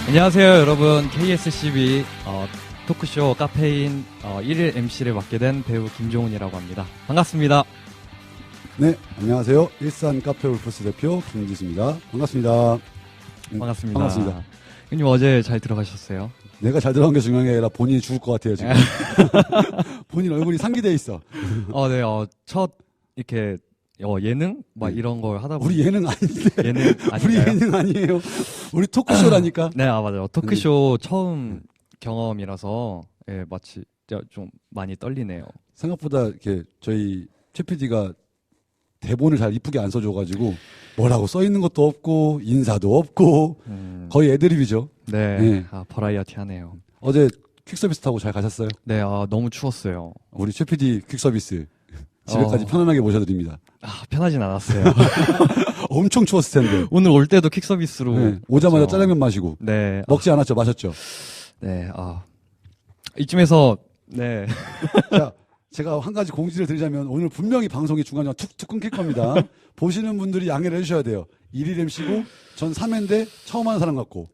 안녕하세요, 여러분. KSCB 토크쇼 카페인 1일 MC를 맡게 된 배우 김종훈이라고 합니다. 반갑습니다. 네, 안녕하세요. 일산 카페 울프스 대표 김지수입니다. 반갑습니다. 반갑습니다. 반갑습니다. 형님 어제 잘 들어가셨어요? 내가 잘 들어간 게 중요한 게 아니라 본인이 죽을 것 같아요, 지금. 본인 얼굴이 상기돼 있어. 네, 첫 이렇게 예능 이런 걸 하다 보니 우리 예능 아닌데. 예능 아닌가요? 우리 예능 아니에요. 우리 토크쇼라니까. 네, 맞아요. 토크쇼 처음 경험이라서 마치 좀 많이 떨리네요. 생각보다 이렇게 저희 최 PD가 대본을 잘 이쁘게 안 써줘가지고 뭐라고 써 있는 것도 없고 인사도 없고 거의 애드립이죠. 네, 네. 버라이어티하네요. 어제 퀵서비스 타고 잘 가셨어요? 네, 너무 추웠어요. 우리 최 PD 퀵서비스 집에까지 편안하게 모셔드립니다. 편하진 않았어요. 엄청 추웠을 텐데. 오늘 올 때도 퀵서비스로 네, 오자마자 왔죠. 짜장면 마시고. 네, 먹지 않았죠? 마셨죠? 네, 이쯤에서 네. 자, 제가 한 가지 공지를 드리자면 오늘 분명히 방송이 중간중간 툭툭 끊길 겁니다. 보시는 분들이 양해를 해주셔야 돼요. 1일 MC고 전 3회인데 처음 하는 사람 같고.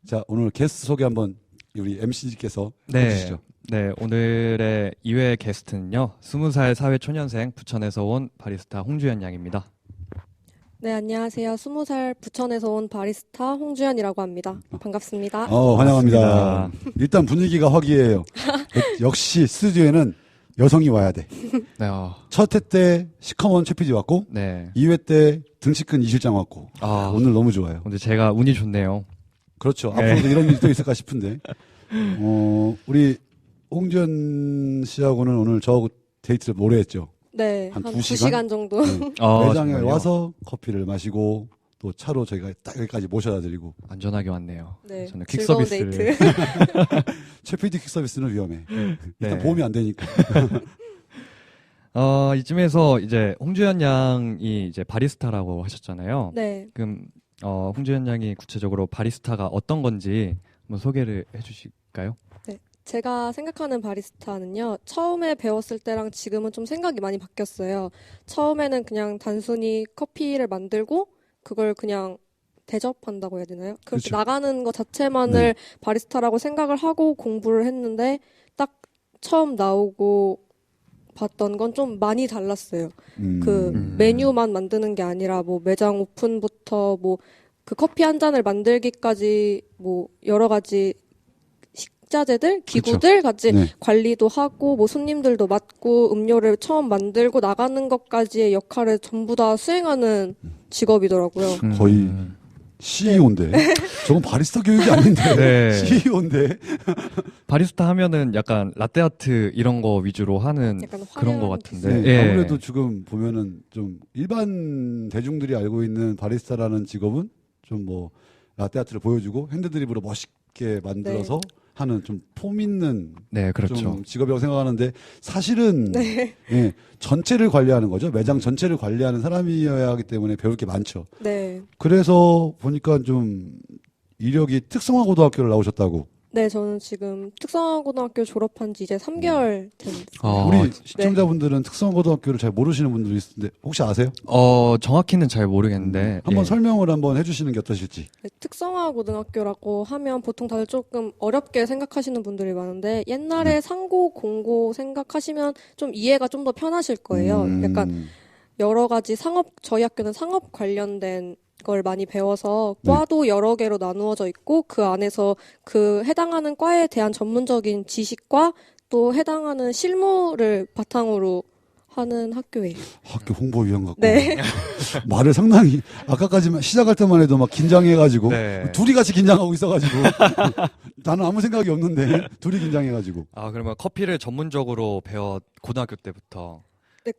자, 오늘 게스트 소개 한번 우리 MC님께서 해주시죠. 네, 오늘의 2회 게스트는요. 20살 사회 초년생 부천에서 온 바리스타 홍주연 양입니다. 네, 안녕하세요. 20살 부천에서 온 바리스타 홍주연이라고 합니다. 반갑습니다. 환영합니다. 반갑습니다. 일단 분위기가 화기애애해요. 역시 스튜디오에는 여성이 와야 돼. 네, 첫 회 때 시커먼 최 PD 왔고, 네. 2회 때 등치 큰 이 실장 왔고, 오늘 너무 좋아요. 오늘 제가 운이 좋네요. 그렇죠. 네. 앞으로도 이런 일이 또 있을까 싶은데. 우리 홍주연 씨하고는 오늘 저하고 데이트를 오래 했죠. 네, 한 한 2시간? 2시간 정도. 네. 매장에 정말요? 와서 커피를 마시고 또 차로 저희가 딱 여기까지 모셔다 드리고. 안전하게 왔네요. 네, 저는 즐거운 퀵서비스를. 데이트. 최 PD 퀵서비스는 위험해. 일단 네. 보험이 안 되니까. 이쯤에서 이제 홍주연 양이 이제 바리스타라고 하셨잖아요. 네, 그럼 홍주연 양이 구체적으로 바리스타가 어떤 건지 한번 소개를 해주실까요? 제가 생각하는 바리스타는요, 처음에 배웠을 때랑 지금은 좀 생각이 많이 바뀌었어요. 처음에는 그냥 단순히 커피를 만들고 그걸 그냥 대접한다고 해야 되나요? 그렇게 그렇죠. 나가는 것 자체만을 바리스타라고 생각을 하고 공부를 했는데 딱 처음 나오고 봤던 건 좀 많이 달랐어요. 그 메뉴만 만드는 게 아니라 뭐 매장 오픈부터 뭐 그 커피 한 잔을 만들기까지 뭐 여러 가지 식자재들, 기구들 같이 네. 관리도 하고 뭐 손님들도 맡고 음료를 처음 만들고 나가는 것까지의 역할을 전부 다 수행하는 직업이더라고요. 거의 CEO인데. 저건 바리스타 교육이 아닌데. 네. CEO인데. 바리스타 하면은 약간 라떼아트 이런 거 위주로 하는 약간 그런 거 화려한 같은데. 네, 예. 아무래도 지금 보면은 좀 일반 대중들이 알고 있는 바리스타라는 직업은 좀 뭐 라떼아트를 보여주고 핸드드립으로 멋있게 만들어서 하는 좀 폼 있는 네, 그렇죠. 좀 직업이라고 생각하는데 사실은 네. 예, 전체를 관리하는 거죠. 매장 전체를 관리하는 사람이어야 하기 때문에 배울 게 많죠. 네. 그래서 보니까 좀 이력이 특성화고등학교를 나오셨다고. 네, 저는 지금 특성화고등학교 졸업한 지 이제 3개월 됐어요. 우리 시청자분들은 특성화고등학교를 잘 모르시는 분들이 있을 텐데 혹시 아세요? 정확히는 잘 모르겠는데. 한번 예. 설명을 한번 해주시는 게 어떠실지. 네, 특성화고등학교라고 하면 보통 다들 조금 어렵게 생각하시는 분들이 많은데 옛날에 상고, 공고 생각하시면 좀 이해가 좀 더 편하실 거예요. 약간 여러 가지 저희 학교는 상업 관련된 걸 많이 배워서 과도 여러 개로 나누어져 있고 그 안에서 그 해당하는 과에 대한 전문적인 지식과 또 해당하는 실무를 바탕으로 하는 학교예요. 학교 홍보위원 같고. 네. 말을 상당히 아까까지만 시작할 때만 해도 막 긴장해가지고 네. 둘이 같이 긴장하고 있어가지고 나는 아무 생각이 없는데 둘이 긴장해가지고. 그러면 커피를 전문적으로 고등학교 때부터. 네,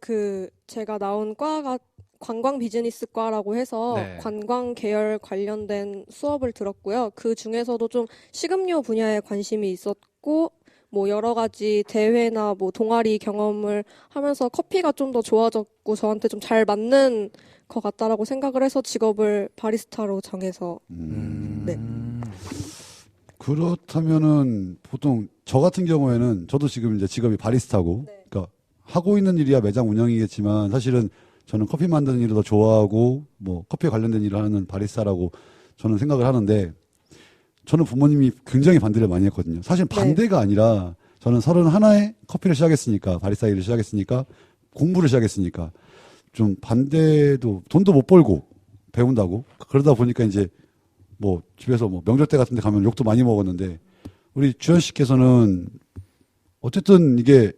제가 나온 과가 관광 비즈니스과라고 해서 네. 관광 계열 관련된 수업을 들었고요. 그 중에서도 좀 식음료 분야에 관심이 있었고 뭐 여러 가지 대회나 뭐 동아리 경험을 하면서 커피가 좀 더 좋아졌고 저한테 좀 잘 맞는 것 같다라고 생각을 해서 직업을 바리스타로 정해서 네. 그렇다면은 보통 저 같은 경우에는 저도 지금 이제 직업이 바리스타고, 그러니까 하고 있는 일이야 매장 운영이겠지만 사실은 저는 커피 만드는 일을 더 좋아하고 뭐 커피에 관련된 일을 하는 바리스타라고 저는 생각을 하는데 저는 부모님이 굉장히 반대를 많이 했거든요. 사실 반대가 아니라 저는 31에 커피를 시작했으니까, 바리스타 일을 시작했으니까, 공부를 시작했으니까, 좀 반대도, 돈도 못 벌고, 배운다고. 그러다 보니까 이제, 뭐, 집에서 뭐, 명절 때 같은 데 가면 욕도 많이 먹었는데, 우리 주현 씨께서는, 어쨌든 이게,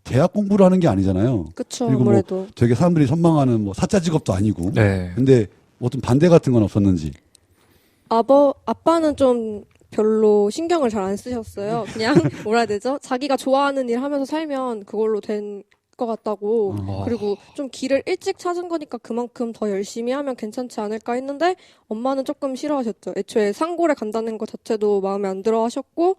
대학 공부를 하는 게 아니잖아요. 그쵸, 그리고 아무래도. 뭐, 되게 사람들이 선망하는 뭐, 사짜 직업도 아니고. 네. 근데, 어떤 반대 같은 건 없었는지. 아빠는 좀 별로 신경을 잘 안 쓰셨어요. 그냥, 뭐라 해야 되죠? 자기가 좋아하는 일 하면서 살면 그걸로 된 것 같다고. 그리고 좀 길을 일찍 찾은 거니까 그만큼 더 열심히 하면 괜찮지 않을까 했는데, 엄마는 조금 싫어하셨죠. 애초에 상고를 간다는 것 자체도 마음에 안 들어 하셨고,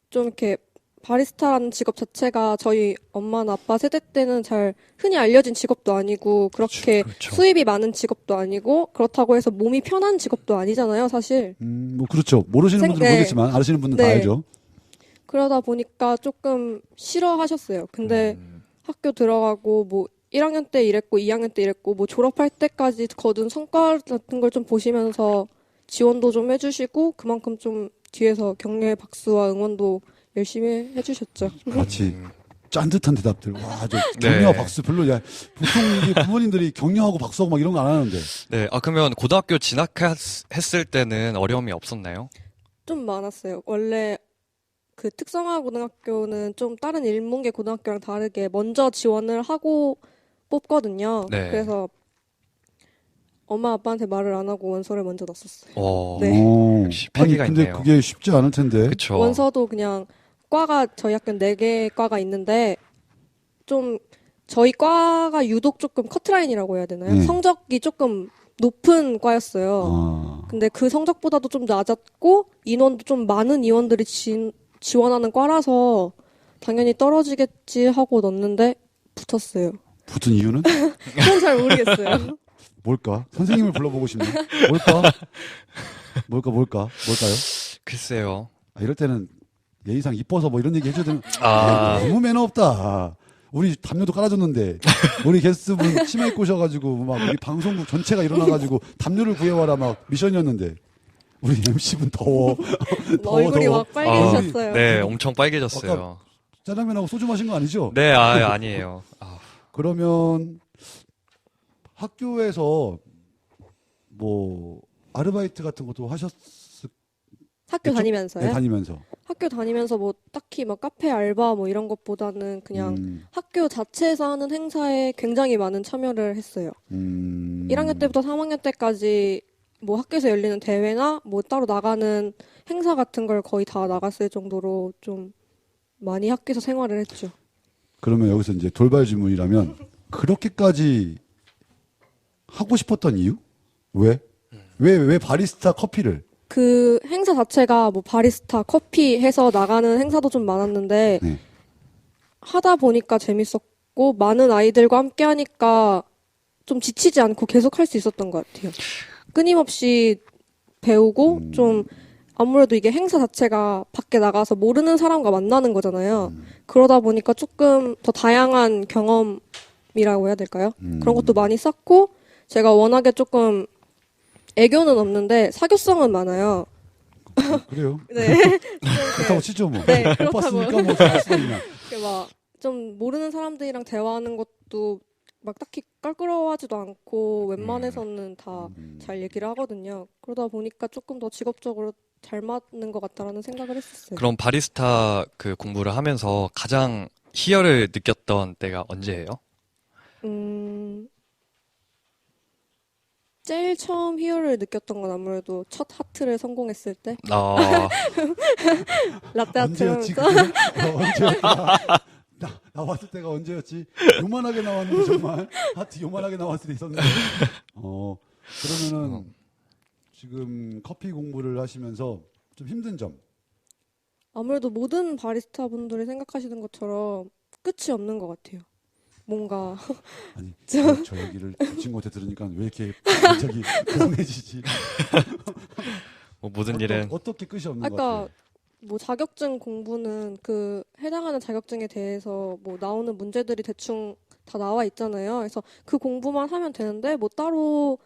좀 이렇게 바리스타라는 직업 자체가 저희 엄마나 아빠 세대 때는 잘 흔히 알려진 직업도 아니고 그렇게 그렇죠. 수입이 많은 직업도 아니고 그렇다고 해서 몸이 편한 직업도 아니잖아요, 사실. 뭐, 그렇죠. 모르시는 분들은 네. 모르겠지만, 아시는 분들은 다 네. 알죠. 그러다 보니까 조금 싫어하셨어요. 근데 학교 들어가고 뭐 1학년 때 이랬고 2학년 때 이랬고 뭐 졸업할 때까지 거둔 성과 같은 걸 좀 보시면서 지원도 좀 해주시고 그만큼 좀 뒤에서 격려의 박수와 응원도 열심히 해주셨죠. 마치 짠듯한 대답들. 와, 저 네. 격려와 박수 별로. 야, 보통 이게 부모님들이 격려하고 박수하고 막 이런 거 안 하는데. 네. 그러면 고등학교 진학했을 때는 어려움이 없었나요? 좀 많았어요. 원래 그 특성화 고등학교는 좀 다른 인문계 고등학교랑 다르게 먼저 지원을 하고 뽑거든요. 네. 그래서 엄마 아빠한테 말을 안 하고 원서를 먼저 넣었어요. 네. 오. 역시 아니, 패기가 근데 있네요. 그게 쉽지 않을 텐데. 그쵸. 원서도 그냥 과가 저희 학교는 4개 과가 있는데 좀 저희 과가 유독 조금 커트라인이라고 해야 되나요? 네. 성적이 조금 높은 과였어요. 아. 근데 그 성적보다도 좀 낮았고 인원도 좀 많은 인원들이 지원하는 과라서 당연히 떨어지겠지 하고 넣었는데 붙었어요. 붙은 이유는? 그건 잘 모르겠어요. 뭘까? 선생님을 불러보고 싶네. 뭘까요? 글쎄요. 이럴 때는 예의상 이뻐서 뭐 이런 얘기 해줘야 되는. 너무 매너 없다. 우리 담요도 깔아줬는데 우리 게스트분 치마 입고 오셔가지고 막 우리 방송국 전체가 일어나가지고 담요를 구해와라 막 미션이었는데 우리 MC분 더워. 얼굴이 더워. 막 빨개지셨어요. 네, 엄청 빨개졌어요. 짜장면하고 소주 마신 거 아니죠? 네, 아니에요. 그러면 학교에서 뭐 아르바이트 같은 것도 하셨을 학교 다니면서요? 네, 다니면서. 학교 다니면서 뭐 딱히 막 카페 알바 뭐 이런 것보다는 그냥 학교 자체에서 하는 행사에 굉장히 많은 참여를 했어요. 1학년 때부터 3학년 때까지 뭐 학교에서 열리는 대회나 뭐 따로 나가는 행사 같은 걸 거의 다 나갔을 정도로 좀 많이 학교에서 생활을 했죠. 그러면 여기서 이제 돌발 질문이라면 그렇게까지 하고 싶었던 이유? 왜 바리스타 커피를? 그 행사 자체가 뭐 바리스타, 커피 해서 나가는 행사도 좀 많았는데 네. 하다 보니까 재밌었고 많은 아이들과 함께 하니까 좀 지치지 않고 계속 할 수 있었던 것 같아요. 끊임없이 배우고 좀 아무래도 이게 행사 자체가 밖에 나가서 모르는 사람과 만나는 거잖아요. 그러다 보니까 조금 더 다양한 경험이라고 해야 될까요? 그런 것도 많이 쌓고 제가 워낙에 조금 애교는 없는데 사교성은 많아요. 그래요? 네. 그렇다고 치죠 뭐. 네, 못 그렇다고. 봤으니까 뭐 잘했으냐. 막 좀 모르는 사람들이랑 대화하는 것도 막 딱히 깔끄러워하지도 않고 웬만해서는 다 잘 얘기를 하거든요. 그러다 보니까 조금 더 직업적으로 잘 맞는 것 같다라는 생각을 했었어요. 그럼 바리스타 그 공부를 하면서 가장 희열을 느꼈던 때가 언제예요? 제일 처음 희열을 느꼈던 건 아무래도 첫 하트를 성공했을 때 라떼 하트를 언제였지? 하면서 언제였다? 나왔을 때가 언제였지? 요만하게 나왔는데 정말 하트 요만하게 나왔을 때 있었는데. 그러면은 지금 커피 공부를 하시면서 좀 힘든 점. 아무래도 모든 바리스타 분들이 생각하시는 것처럼 끝이 없는 것 같아요. 뭔가 아니 저 얘기를 친구한테 들으니까 왜 이렇게 갑자기 고운해지지? 뭐 모든 일은 어떻게 끝이 없는 것 아까 같아요? 뭐 자격증 공부는 그 해당하는 자격증에 대해서 뭐 나오는 문제들이 대충 다 나와 있잖아요. 그래서 그 공부만 하면 되는데 뭐 따로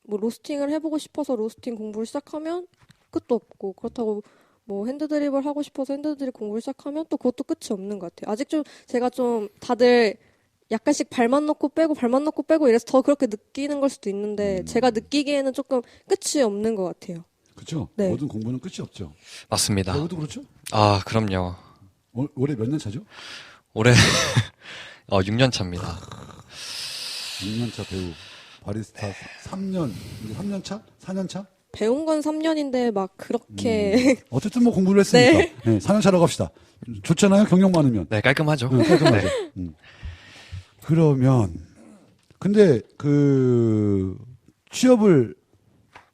뭐 로스팅을 해보고 싶어서 로스팅 공부를 시작하면 끝도 없고 그렇다고 뭐 핸드드립을 하고 싶어서 핸드드립 공부를 시작하면 또 그것도 끝이 없는 것 같아요. 아직 좀 제가 좀 다들 약간씩 발만 넣고 빼고 발만 넣고 빼고 이래서 더 그렇게 느끼는 걸 수도 있는데 제가 느끼기에는 조금 끝이 없는 것 같아요. 그렇죠. 네. 모든 공부는 끝이 없죠. 맞습니다. 배우도 그렇죠? 아, 그럼요. 올해 몇 년 차죠? 올해 6년 차입니다. 6년 차 배우. 바리스타 3년, 이제 3년 차? 4년 차? 배운 건 3년인데 막 그렇게 어쨌든 뭐 공부를 했으니까. 네. 4년 차라고 합시다. 좋잖아요, 경력 많으면. 네, 깔끔하죠. 깔끔하죠. 네. 그러면, 근데 취업을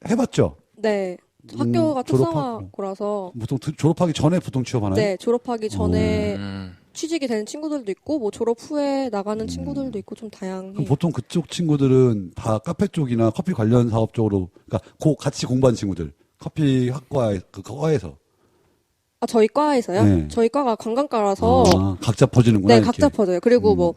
해봤죠? 네. 학교가 졸업하고. 특성화고라서 보통 졸업하기 전에 보통 취업하나요? 네, 졸업하기 전에 음, 취직이 되는 친구들도 있고 뭐 졸업 후에 나가는 친구들도 있고 좀 다양해요. 그럼 보통 그쪽 친구들은 다 카페 쪽이나 커피 관련 사업 쪽으로, 그러니까 같이 공부한 친구들, 커피 학과에, 그 과에서. 아, 저희 과에서요? 네. 저희 과가 관광과라서 각자 퍼지는구나. 네, 이렇게. 각자 퍼져요. 그리고 뭐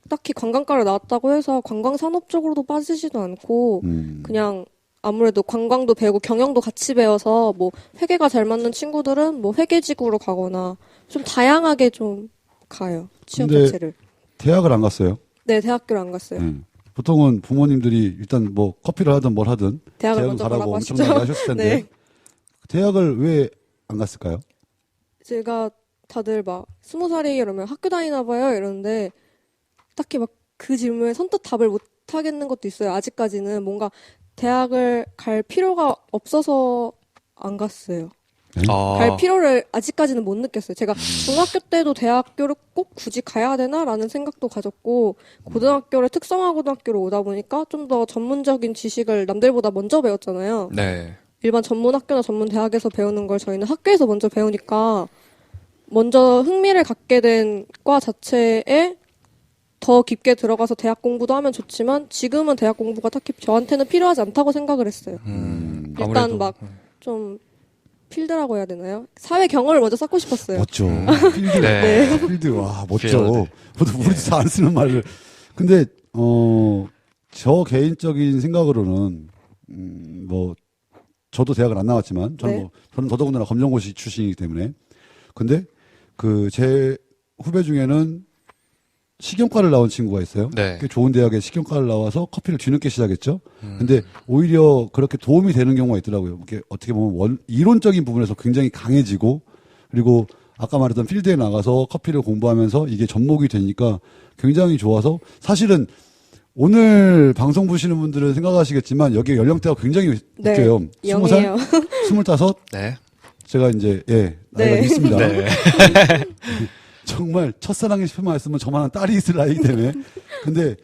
딱히 관광과를 나왔다고 해서 관광산업 쪽으로도 빠지지도 않고 그냥 아무래도 관광도 배우고 경영도 같이 배워서 뭐 회계가 잘 맞는 친구들은 뭐 회계직으로 가거나 좀 다양하게 좀 가요. 취업 근데 자체를. 대학을 안 갔어요. 네, 대학교를 안 갔어요. 네. 보통은 부모님들이 일단 뭐 커피를 하든 뭘 하든 대학을 대학을 먼저 가라고 가라고 엄청나게 하시죠. 하셨을 텐데 네. 대학을 왜 안 갔을까요? 제가 다들 막 20살이 이러면 학교 다니나 봐요 이러는데 딱히 막 그 질문에 선뜻 답을 못 하겠는 것도 있어요. 아직까지는 뭔가 대학을 갈 필요가 없어서 안 갔어요. 갈 필요를 아직까지는 못 느꼈어요. 제가 중학교 때도 대학교를 꼭 굳이 가야 되나라는 생각도 가졌고 고등학교를 특성화 고등학교로 오다 보니까 좀 더 전문적인 지식을 남들보다 먼저 배웠잖아요. 네. 일반 전문 학교나 전문 대학에서 배우는 걸 저희는 학교에서 먼저 배우니까 먼저 흥미를 갖게 된 과 자체에 더 깊게 들어가서 대학 공부도 하면 좋지만 지금은 대학 공부가 딱히 저한테는 필요하지 않다고 생각을 했어요. 일단 아무래도, 막 좀 필드라고 해야 되나요? 사회 경험을 먼저 쌓고 싶었어요. 멋져. 필드. 네. 필드. 와, 멋져. 필드. 우리도 잘 안 쓰는 말을. 근데, 저 개인적인 생각으로는, 뭐, 저도 대학을 안 나왔지만, 저는 더더군다나 검정고시 출신이기 때문에. 근데, 제 후배 중에는 식용과를 나온 친구가 있어요. 네. 꽤 좋은 대학에 식용과를 나와서 커피를 뒤늦게 시작했죠. 근데 오히려 그렇게 도움이 되는 경우가 있더라고요. 이렇게 어떻게 보면 이론적인 부분에서 굉장히 강해지고, 그리고 아까 말했던 필드에 나가서 커피를 공부하면서 이게 접목이 되니까 굉장히 좋아서, 사실은 오늘 방송 보시는 분들은 생각하시겠지만 여기 연령대가 굉장히 웃겨요. 20살, 영이에요. 25. 네. 제가 이제 나이가 네. 있습니다. 네. 정말 첫사랑이 싶은 말씀은 저만한 딸이 있을 나이기 때문에. 근데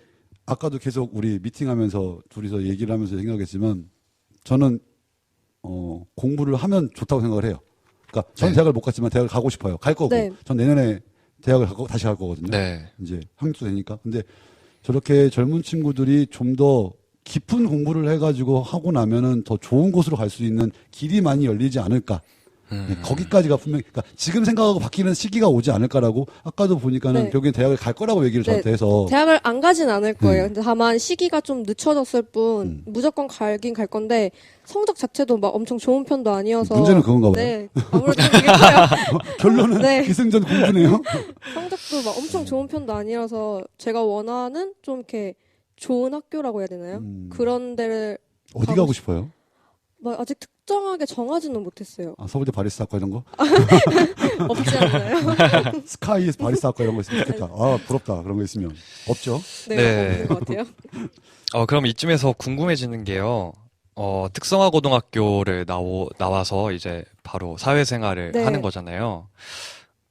아까도 계속 우리 미팅하면서 둘이서 얘기를 하면서 생각했지만 저는 공부를 하면 좋다고 생각을 해요. 그러니까 전 네. 대학을 못 갔지만 대학을 가고 싶어요. 갈 거고. 네. 전 내년에 대학을 다시 갈 거거든요. 네. 이제 학력도 되니까. 근데 저렇게 젊은 친구들이 좀 더 깊은 공부를 해가지고 하고 나면은 더 좋은 곳으로 갈 수 있는 길이 많이 열리지 않을까. 네, 거기까지가 분명히, 그러니까 지금 생각하고 바뀌는 시기가 오지 않을까라고 아까도 보니까는 네. 결국엔 대학을 갈 거라고 얘기를 저한테 해서. 대학을 안 가진 않을 거예요. 네. 근데 다만 시기가 좀 늦춰졌을 뿐 무조건 가긴 갈 건데 성적 자체도 막 엄청 좋은 편도 아니어서 문제는 그건가 봐요. 네, 아무래도 그게 커요. 결론은 네. 기승전 공부네요. 성적도 막 엄청 좋은 편도 아니라서 제가 원하는 좀 이렇게 좋은 학교라고 해야 되나요? 그런 데를 어디 가고 가고 싶어요? 막 아직 특정하게 정하지는 못했어요. 아, 서울대 바리스타 학과 이런 거? 없지 않나요? 스카이에서 바리스타 학과 이런 거 있으면 좋겠다. 아, 부럽다. 그런 거 있으면. 없죠? 네, 네. 없는 것 같아요. 그럼 이쯤에서 궁금해지는 게요. 특성화 고등학교를 나와서 이제 바로 사회생활을 네. 하는 거잖아요.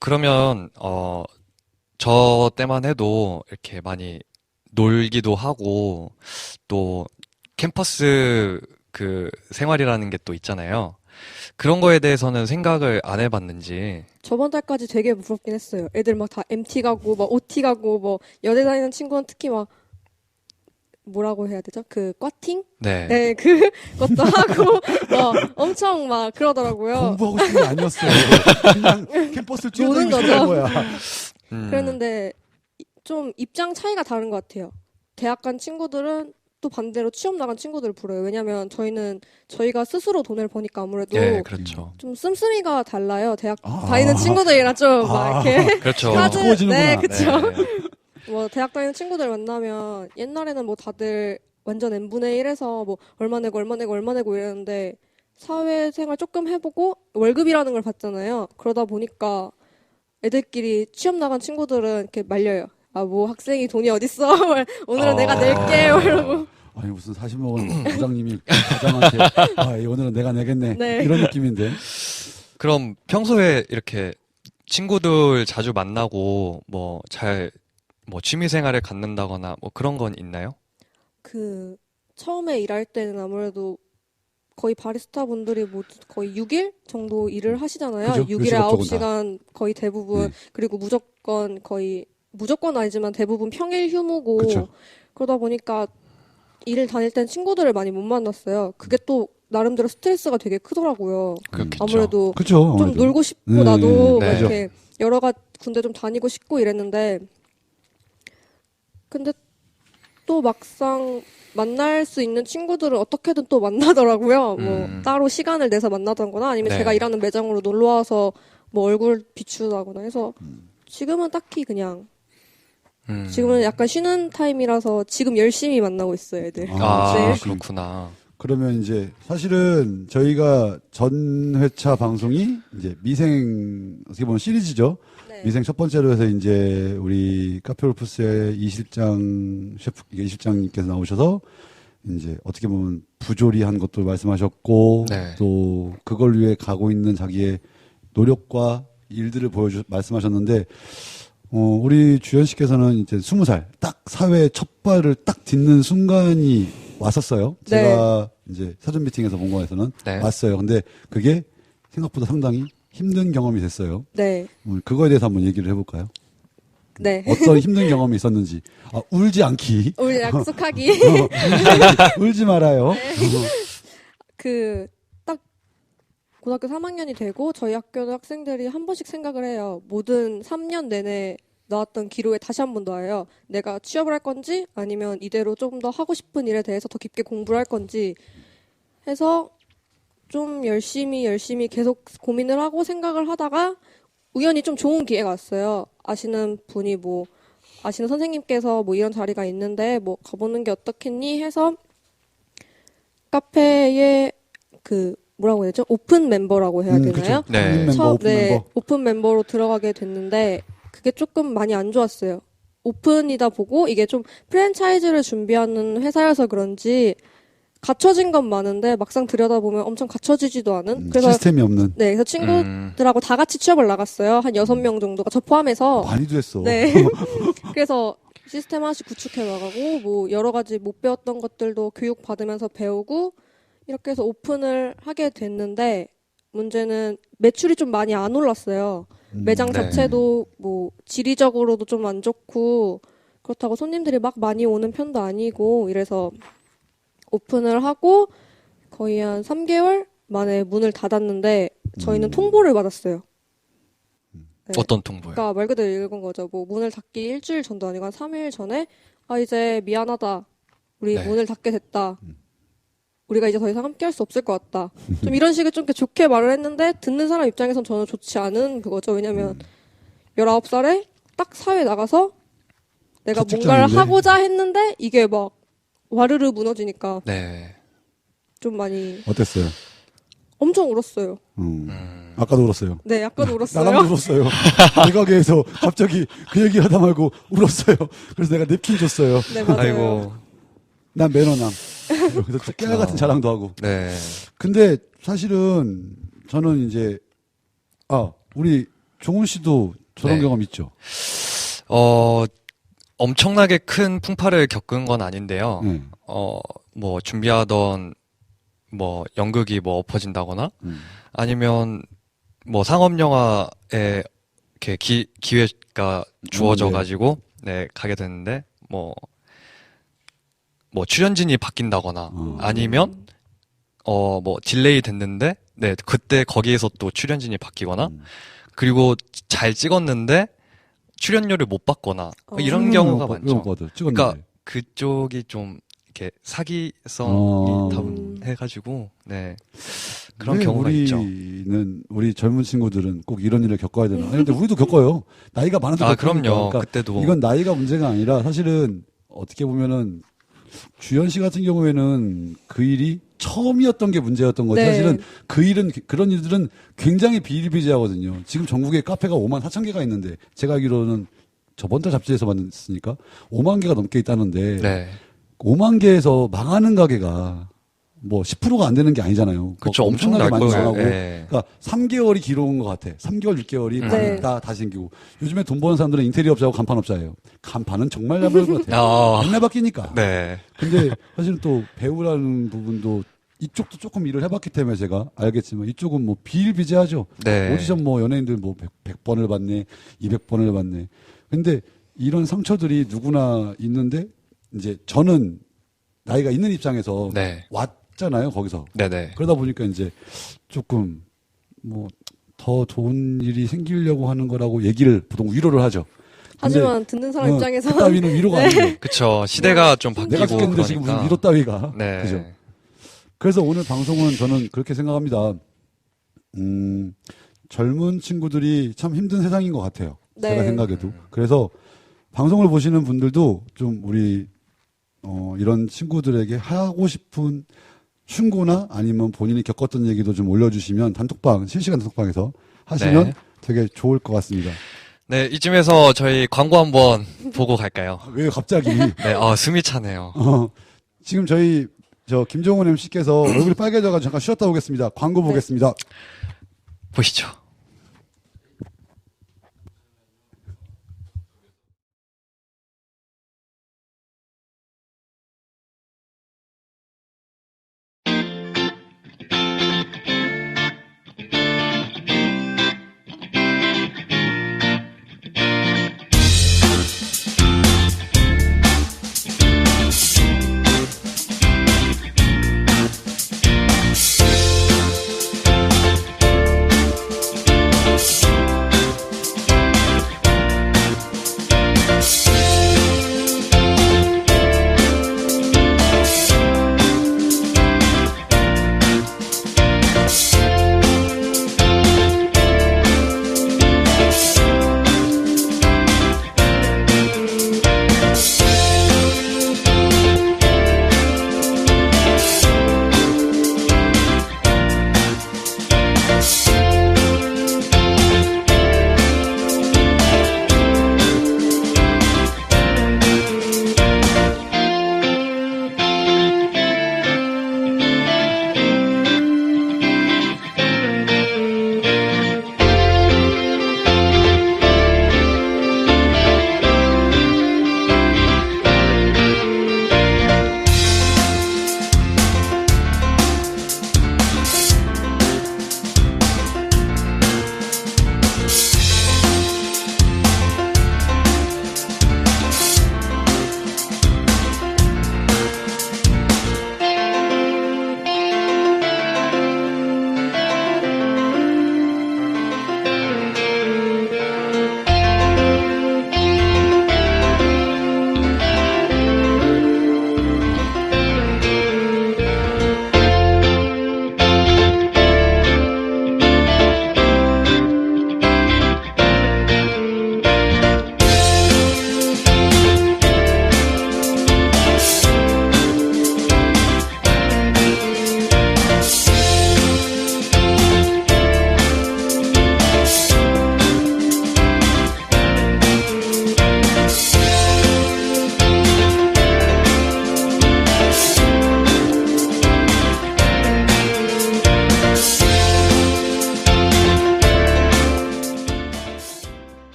그러면, 저 때만 해도 이렇게 많이 놀기도 하고, 또 캠퍼스 그 생활이라는 게 또 있잖아요. 그런 거에 대해서는 생각을 안 해봤는지. 저번 달까지 되게 무섭긴 했어요. 애들 막 다 MT 가고 막 OT 가고 뭐 여대 다니는 친구는 특히 막 뭐라고 해야 되죠? 그 과팅? 네. 네, 그것도 하고 엄청 막 그러더라고요. 공부하고 싶은 게 아니었어요. 그냥 캠퍼스를 노는 뛰어다니고 싶은 거죠. 거야. 음. 그랬는데 좀 입장 차이가 다른 것 같아요. 대학 간 친구들은 또 반대로 취업 나간 친구들을 부려요. 왜냐면 저희는 저희가 스스로 돈을 버니까 아무래도 예, 그렇죠. 좀 씀씀이가 달라요. 대학 다니는 친구들이랑 좀 막 이렇게 그렇죠. 카드 네, 두꺼워지는구나. 그쵸. 네. 뭐 대학 다니는 친구들 만나면 옛날에는 뭐 다들 완전 n분의 1에서 뭐 얼마 내고 얼마 내고 얼마 내고 이랬는데 사회생활 조금 해보고 월급이라는 걸 받잖아요. 그러다 보니까 애들끼리 취업 나간 친구들은 이렇게 말려요. 아, 뭐 학생이 돈이 어딨어? 오늘은 내가 낼게. 이러고. 아니 무슨 40 먹은 부장님이 과장한테 오늘은 내가 내겠네 네. 이런 느낌인데. 그럼 평소에 이렇게 친구들 자주 만나고 뭐 취미 생활을 갖는다거나 뭐 그런 건 있나요? 그 처음에 일할 때는 아무래도 거의 바리스타 분들이 뭐 거의 6일 정도 일을 하시잖아요. 그죠? 6일에 요식업 쪽은 9시간 거의 대부분. 네. 그리고 무조건 아니지만 대부분 평일 휴무고. 그쵸. 그러다 보니까 일을 다닐 땐 친구들을 많이 못 만났어요. 그게 또 나름대로 스트레스가 되게 크더라고요. 그렇겠죠. 아무래도 그렇죠. 좀 놀고 싶고 네, 나도 네. 막 이렇게 여러 가지 군대 좀 다니고 싶고 이랬는데 근데 또 막상 만날 수 있는 친구들은 어떻게든 또 만나더라고요. 뭐 따로 시간을 내서 만나던거나 아니면 네. 제가 일하는 매장으로 놀러 와서 뭐 얼굴 비추다거나 해서 지금은 딱히 그냥 지금은 약간 쉬는 타임이라서 지금 열심히 만나고 있어요, 애들. 아, 네. 그렇구나. 그러면 이제 사실은 저희가 전 회차 방송이 이제 미생 어떻게 보면 시리즈죠. 네. 미생 첫 번째로 해서 이제 우리 카페올프스의 이실장 셰프, 이실장님께서 나오셔서 이제 어떻게 보면 부조리한 것도 말씀하셨고 네. 또 그걸 위해 가고 있는 자기의 노력과 일들을 말씀하셨는데 우리 주현 씨께서는 이제 20살 딱 사회에 첫 발을 딱 딛는 순간이 왔었어요. 네. 제가 이제 사전 미팅에서 본 거에서는 네. 왔어요. 근데 그게 생각보다 상당히 힘든 경험이 됐어요. 네. 그거에 대해서 한번 얘기를 해볼까요? 네. 어떤 힘든 경험이 있었는지. 울지 않기. 우리 약속하기. 울지 말아요. 딱 고등학교 3학년이 되고 저희 학교 학생들이 한 번씩 생각을 해요. 모든 3년 내내 나왔던 기로에 다시 한 번 나와요. 내가 취업을 할 건지 아니면 이대로 좀 더 하고 싶은 일에 대해서 더 깊게 공부를 할 건지 해서 좀 열심히 계속 고민을 하고 생각을 하다가 우연히 좀 좋은 기회가 왔어요. 아시는 선생님께서 뭐 이런 자리가 있는데 뭐 가보는 게 어떻겠니 해서 카페에 뭐라고 해야 되죠? 오픈 멤버라고 해야 되나요? 그쵸. 네. 멤버, 오픈 멤버. 오픈 멤버로 들어가게 됐는데 그게 조금 많이 안 좋았어요. 오픈이다 보고 이게 좀 프랜차이즈를 준비하는 회사여서 그런지 갖춰진 건 많은데 막상 들여다보면 엄청 갖춰지지도 않은. 그래서 시스템이 없는. 네, 그래서 친구들하고 다 같이 취업을 나갔어요. 한 6명 정도가 저 포함해서. 많이도 했어. 네. 그래서 시스템 하나씩 구축해 나가고 뭐 여러 가지 못 배웠던 것들도 교육 받으면서 배우고 이렇게 해서 오픈을 하게 됐는데 문제는 매출이 좀 많이 안 올랐어요. 매장 네. 자체도 뭐 지리적으로도 좀 안 좋고 그렇다고 손님들이 막 많이 오는 편도 아니고 이래서 오픈을 하고 거의 한 3개월 만에 문을 닫았는데 저희는 통보를 받았어요. 네. 어떤 통보요? 그러니까 말 그대로 읽은 거죠. 뭐 문을 닫기 일주일 전도 아니고 한 3일 전에 이제 미안하다. 우리 네. 문을 닫게 됐다. 우리가 이제 더 이상 함께 할 수 없을 것 같다. 좀 이런 식의 좀 이렇게 좋게 말을 했는데 듣는 사람 입장에선 저는 좋지 않은 그거죠. 왜냐면 19살에 딱 사회 나가서 내가 첫 뭔가를 직장인데. 하고자 했는데 이게 막 와르르 무너지니까 네. 좀 많이 어땠어요? 엄청 울었어요. 아까도 울었어요. 네, 약간 울었어요. 나랑도 울었어요. 외곽에서 갑자기 그 얘기 하다 말고 울었어요. 그래서 내가 냅킨 줬어요. 네, 맞아요. 아이고. 난 매너남. 그래서 깨알 같은 자랑도 하고. 네. 근데 사실은 저는 이제 우리 종훈 씨도 저런 네. 경험 있죠. 엄청나게 큰 풍파를 겪은 건 아닌데요. 네. 뭐 준비하던 뭐 연극이 뭐 엎어진다거나 아니면 뭐 상업 영화에 이렇게 기회가 주어져 가지고 네, 가게 됐는데 뭐 출연진이 바뀐다거나 아니면 뭐 딜레이 됐는데 네, 그때 거기에서 또 출연진이 바뀌거나 그리고 잘 찍었는데 출연료를 못 받거나 이런 경우가 많죠. 찍었는데. 그러니까 그쪽이 좀 이렇게 사기성이 해가지고 네 그런 경우가 있죠. 우리 젊은 친구들은 꼭 이런 일을 겪어야 되나? 아니, 근데 우리도 겪어요. 나이가 많아서 겪으니까. 그럼요. 그러니까 그때도 이건 나이가 문제가 아니라 사실은 어떻게 보면은 주현 씨 같은 경우에는 그 일이 처음이었던 게 문제였던 거지. 네. 사실은 그 일은 그런 일들은 굉장히 비일비재하거든요. 지금 전국에 카페가 5만 4천 개가 있는데 제가 알기로는 저번 달 잡지에서 봤으니까 5만 개가 넘게 있다는데 네 5만 개에서 망하는 가게가 뭐 10%가 안 되는 게 아니잖아요. 그쵸 엄청 엄청나게 많이 날 거예요. 망하고. 네. 그러니까 3개월이 기록인 것 같아. 3개월, 6개월이 네. 다 다시 생기고. 요즘에 돈 버는 사람들은 인테리어 업자고 간판업자예요. 간판은 정말 잘 벌는 것 같아요. 아, 맨날 바뀌니까. 네. 근데 사실은 또 배우라는 부분도 이쪽도 조금 일을 해봤기 때문에 제가 알겠지만 이쪽은 뭐 비일비재하죠. 네. 오디션 뭐 연예인들 뭐 100번을 받네, 200번을 받네. 근데 이런 상처들이 누구나 있는데 이제 저는 나이가 있는 입장에서 네. 왔잖아요, 거기서. 네네. 그러다 보니까 이제 조금 뭐 더 좋은 일이 생기려고 하는 거라고 얘기를 보통 위로를 하죠. 근데 하지만 듣는 사람 입장에서 그 따위는 위로가 아니에요. 그쵸. 시대가 좀 내가 바뀌고 죽겠는데 지금 무슨 그러니까. 위로 따위가. 네. 그죠. 그래서 오늘 방송은 저는 그렇게 생각합니다. 젊은 친구들이 참 힘든 세상인 것 같아요. 네. 제가 생각해도. 그래서 방송을 보시는 분들도 좀 우리 이런 친구들에게 하고 싶은 충고나 아니면 본인이 겪었던 얘기도 좀 올려주시면 단톡방, 실시간 단톡방에서 하시면 네. 되게 좋을 것 같습니다. 네, 이쯤에서 저희 광고 한번 보고 갈까요? 왜 갑자기? 네, 숨이 차네요. 지금 저희 김종훈 MC께서 얼굴이 빨개져가지고 잠깐 쉬었다 오겠습니다. 광고 보겠습니다. 보시죠.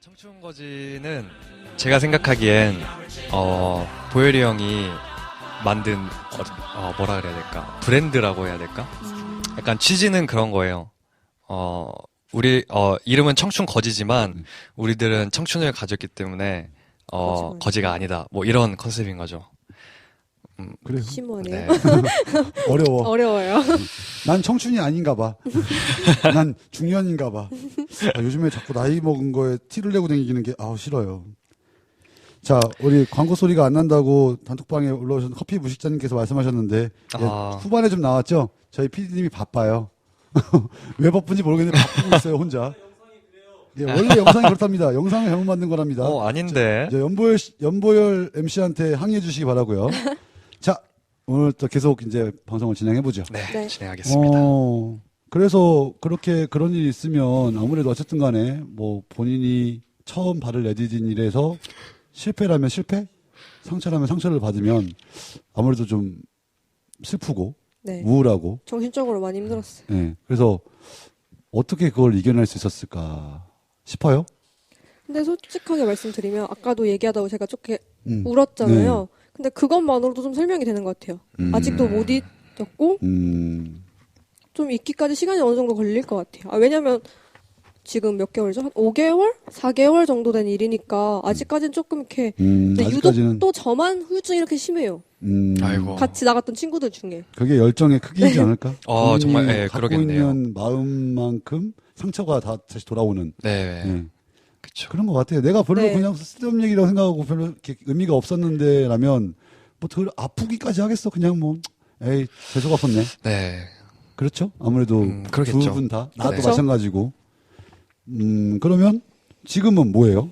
청춘거지는 제가 생각하기엔 보열이 형이 만든 뭐라 그래야 될까 브랜드라고 해야 될까 약간 취지는 그런 거예요. 우리 이름은 청춘거지지만 우리들은 청춘을 가졌기 때문에 거지가 아니다 뭐 이런 컨셉인 거죠. 그래요. 심오하네요. 네. 어려워. 어려워요. 난 청춘이 아닌가 봐. 난 중년인가 봐. 요즘에 자꾸 나이 먹은 거에 티를 내고 다니는 게 싫어요. 자, 우리 광고 소리가 안 난다고 단톡방에 올라오신 커피 무식자님께서 말씀하셨는데 아. 후반에 좀 나왔죠? 저희 PD님이 바빠요. 왜 바쁜지 모르겠는데 바쁘고 있어요, 혼자. 예, 원래 영상이 그렇답니다. 영상을 잘못 만든 거랍니다. 아닌데. 이제 연보열 MC한테 항의해 주시기 바라고요. 자, 오늘 또 계속 이제 방송을 진행해 보죠. 네, 네. 진행하겠습니다. 그래서 그렇게 그런 일이 있으면 아무래도 어쨌든 간에 뭐 본인이 처음 발을 내디딘 일에서 실패라면 실패, 상처라면 상처를 받으면 아무래도 좀 슬프고 네. 우울하고, 정신적으로 많이 힘들었어요. 예. 그래서 어떻게 그걸 이겨낼 수 있었을까 싶어요. 근데 솔직하게 말씀드리면 아까도 얘기하다가 제가 조금 음. 울었잖아요. 근데 그것만으로도 좀 설명이 되는 것 같아요. 아직도 못 잊었고 좀 잊기까지 시간이 어느 정도 걸릴 것 같아요. 왜냐면 지금 몇 개월이죠? 한 5개월? 4개월 정도 된 일이니까 아직까지는 조금 이렇게 근데 아직까지는 유독 또 저만 후유증이 이렇게 심해요. 아이고. 같이 나갔던 친구들 중에. 그게 열정의 크기이지 않을까? 본인이 정말, 예, 갖고 그러겠네요. 있는 마음만큼 상처가 다 다시 돌아오는. 네. 예. 그쵸. 그런 것 같아요. 내가 별로 네. 그냥 쓸데없는 얘기라고 생각하고 별로 이렇게 의미가 없었는데 라면 뭐 더 아프기까지 하겠어. 그냥 뭐 에이 재수가 아팠네. 네. 그렇죠? 아무래도 그러겠죠. 두 분 다 나도 네. 마찬가지고. 그러면 지금은 뭐예요?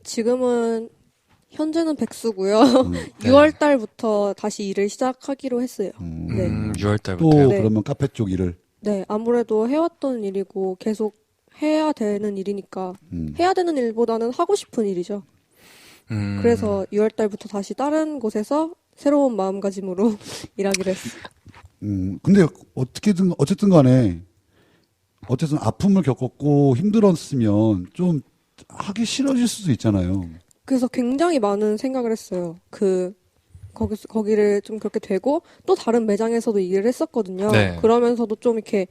지금은 현재는 백수고요. 네. 6월 달부터 다시 일을 시작하기로 했어요. 네. 6월 또 달부터요. 네. 그러면 카페 쪽 일을 네, 아무래도 해왔던 일이고 계속 해야 되는 일이니까 해야 되는 일보다는 하고 싶은 일이죠. 그래서 6월 달부터 다시 다른 곳에서 새로운 마음가짐으로 일하기로 했어요. 근데 어쨌든 간에 어쨌든 아픔을 겪었고 힘들었으면 좀 하기 싫어질 수도 있잖아요. 그래서 굉장히 많은 생각을 했어요. 거기를 좀 그렇게 되고 또 다른 매장에서도 일을 했었거든요. 네. 그러면서도 좀 이렇게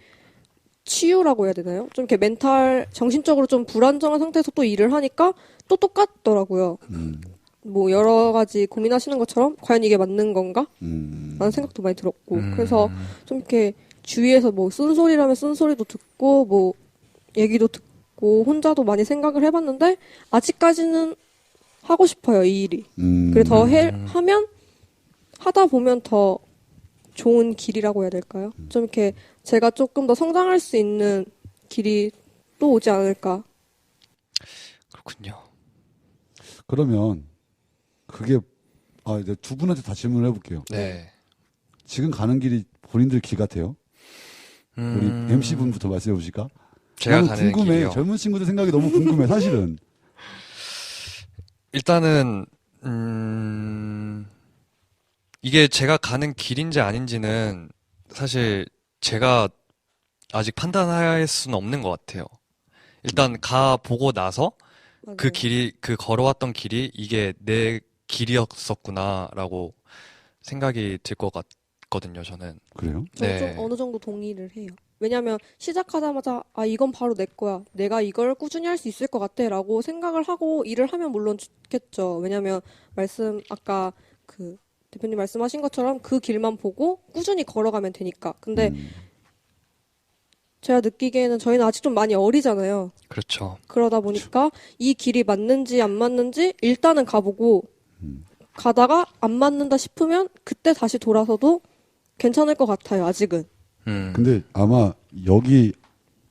치유라고 해야 되나요? 좀 이렇게 정신적으로 좀 불안정한 상태에서 또 일을 하니까 또 똑같더라고요. 뭐 여러 가지 고민하시는 것처럼 과연 이게 맞는 건가? 라는 생각도 많이 들었고. 그래서 좀 이렇게 주위에서 뭐 쓴소리라면 쓴소리도 듣고 뭐 얘기도 듣고 혼자도 많이 생각을 해봤는데 아직까지는 하고 싶어요, 이 일이. 그래 더 하면 하다 보면 더 좋은 길이라고 해야 될까요? 좀 이렇게 제가 조금 더 성장할 수 있는 길이 또 오지 않을까. 그렇군요. 그러면 그게 이제 두 분한테 다 질문을 해볼게요. 네. 지금 가는 길이 본인들 길 같아요? 우리 MC 분부터 말씀해 보실까? 제가 너무 가는 궁금해. 길이요. 젊은 친구들 생각이 너무 궁금해. 사실은. 일단은 이게 제가 가는 길인지 아닌지는 사실 제가 아직 판단할 수는 없는 것 같아요. 일단 가 보고 나서 그 맞아요. 길이 걸어왔던 길이 이게 내 길이었었구나라고 생각이 들 것 같거든요. 저는. 그래요? 저는 네. 좀 어느 정도 동의를 해요. 왜냐하면 시작하자마자 이건 바로 내 거야. 내가 이걸 꾸준히 할 수 있을 것 같아 라고 생각을 하고 일을 하면 물론 좋겠죠. 왜냐하면 아까 그 대표님 말씀하신 것처럼 그 길만 보고 꾸준히 걸어가면 되니까. 근데 제가 느끼기에는 저희는 아직 좀 많이 어리잖아요. 그렇죠. 그러다 보니까 이 길이 맞는지 안 맞는지 일단은 가보고 가다가 안 맞는다 싶으면 그때 다시 돌아서도 괜찮을 것 같아요. 아직은. 근데 아마 여기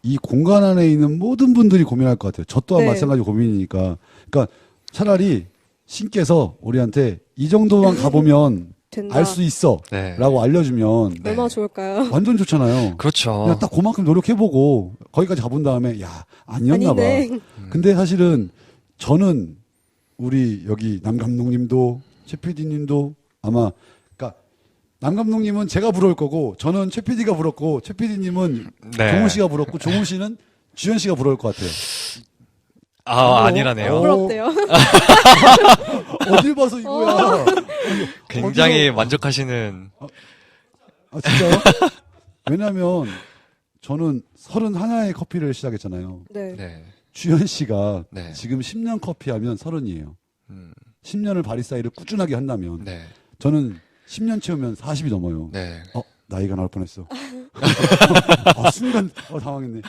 이 공간 안에 있는 모든 분들이 고민할 것 같아요. 저 또한 네. 마찬가지 고민이니까. 그러니까 차라리 신께서 우리한테 이 정도만 가보면 된다. 알 수 있어. 네. 라고 알려주면 네. 얼마나 좋을까요? 완전 좋잖아요. 그렇죠. 그냥 딱 그만큼 노력해보고 거기까지 가본 다음에 아니었나 봐. 아니네. 근데 사실은 저는 우리 여기 남 감독님도 최 PD님도 아마 그러니까 남 감독님은 제가 부러울 거고 저는 최 PD가 부럽고 최 PD님은 네. 종훈 씨가 부럽고 종훈 씨는 주현 씨가 부러울 것 같아요. 아니라네요. 부럽대요. 어딜 봐서 이거야. 굉장히 어디서- 만족하시는. 진짜요? 왜냐면 저는 31의 커피를 시작했잖아요. 네. 네. 주현 씨가 네. 지금 10년 커피 하면 30이에요. 음, 10년을 바리스타일을 꾸준하게 한다면 네. 저는 10년 채우면 40이 넘어요. 네. 나이가 나올 뻔했어. 순간 당황했네.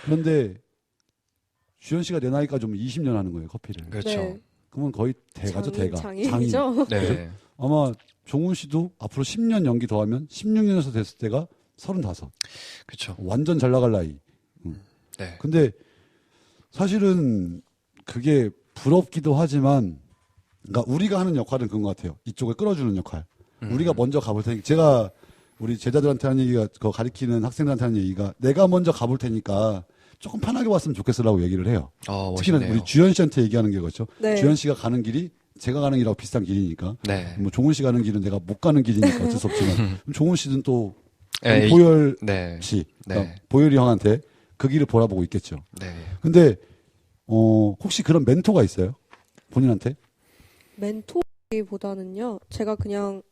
그런데 주현 씨가 내 나이까지 오면 20년 하는 거예요, 커피를. 그렇죠. 네. 그러면 거의 대가죠, 대가. 장인이죠. 네. 아마 종훈 씨도 앞으로 10년 연기 더 하면 16년에서 됐을 때가 35. 그렇죠. 완전 잘 나갈 나이. 네. 근데 사실은 그게 부럽기도 하지만, 그러니까 우리가 하는 역할은 그런 것 같아요. 이쪽을 끌어주는 역할. 우리가 먼저 가볼 테니까, 제가 우리 제자들한테 하는 얘기가, 그거 가르치는 학생들한테 하는 얘기가, 내가 먼저 가볼 테니까 조금 편하게 왔으면 좋겠으라고 얘기를 해요. 특히나 멋있네요. 우리 주현 씨한테 얘기하는 게 그렇죠. 네. 주현 씨가 가는 길이 제가 가는 길하고 비슷한 길이니까. 네. 뭐 종훈 씨 가는 길은 내가 못 가는 길이니까 어쩔 수 없지만, 그럼 종훈 씨는 또 네, 보열 네. 씨, 네. 그러니까 보열이 형한테 그 길을 보라보고 있겠죠. 네. 근데 혹시 그런 멘토가 있어요? 본인한테? 멘토보다는요, 제가 그냥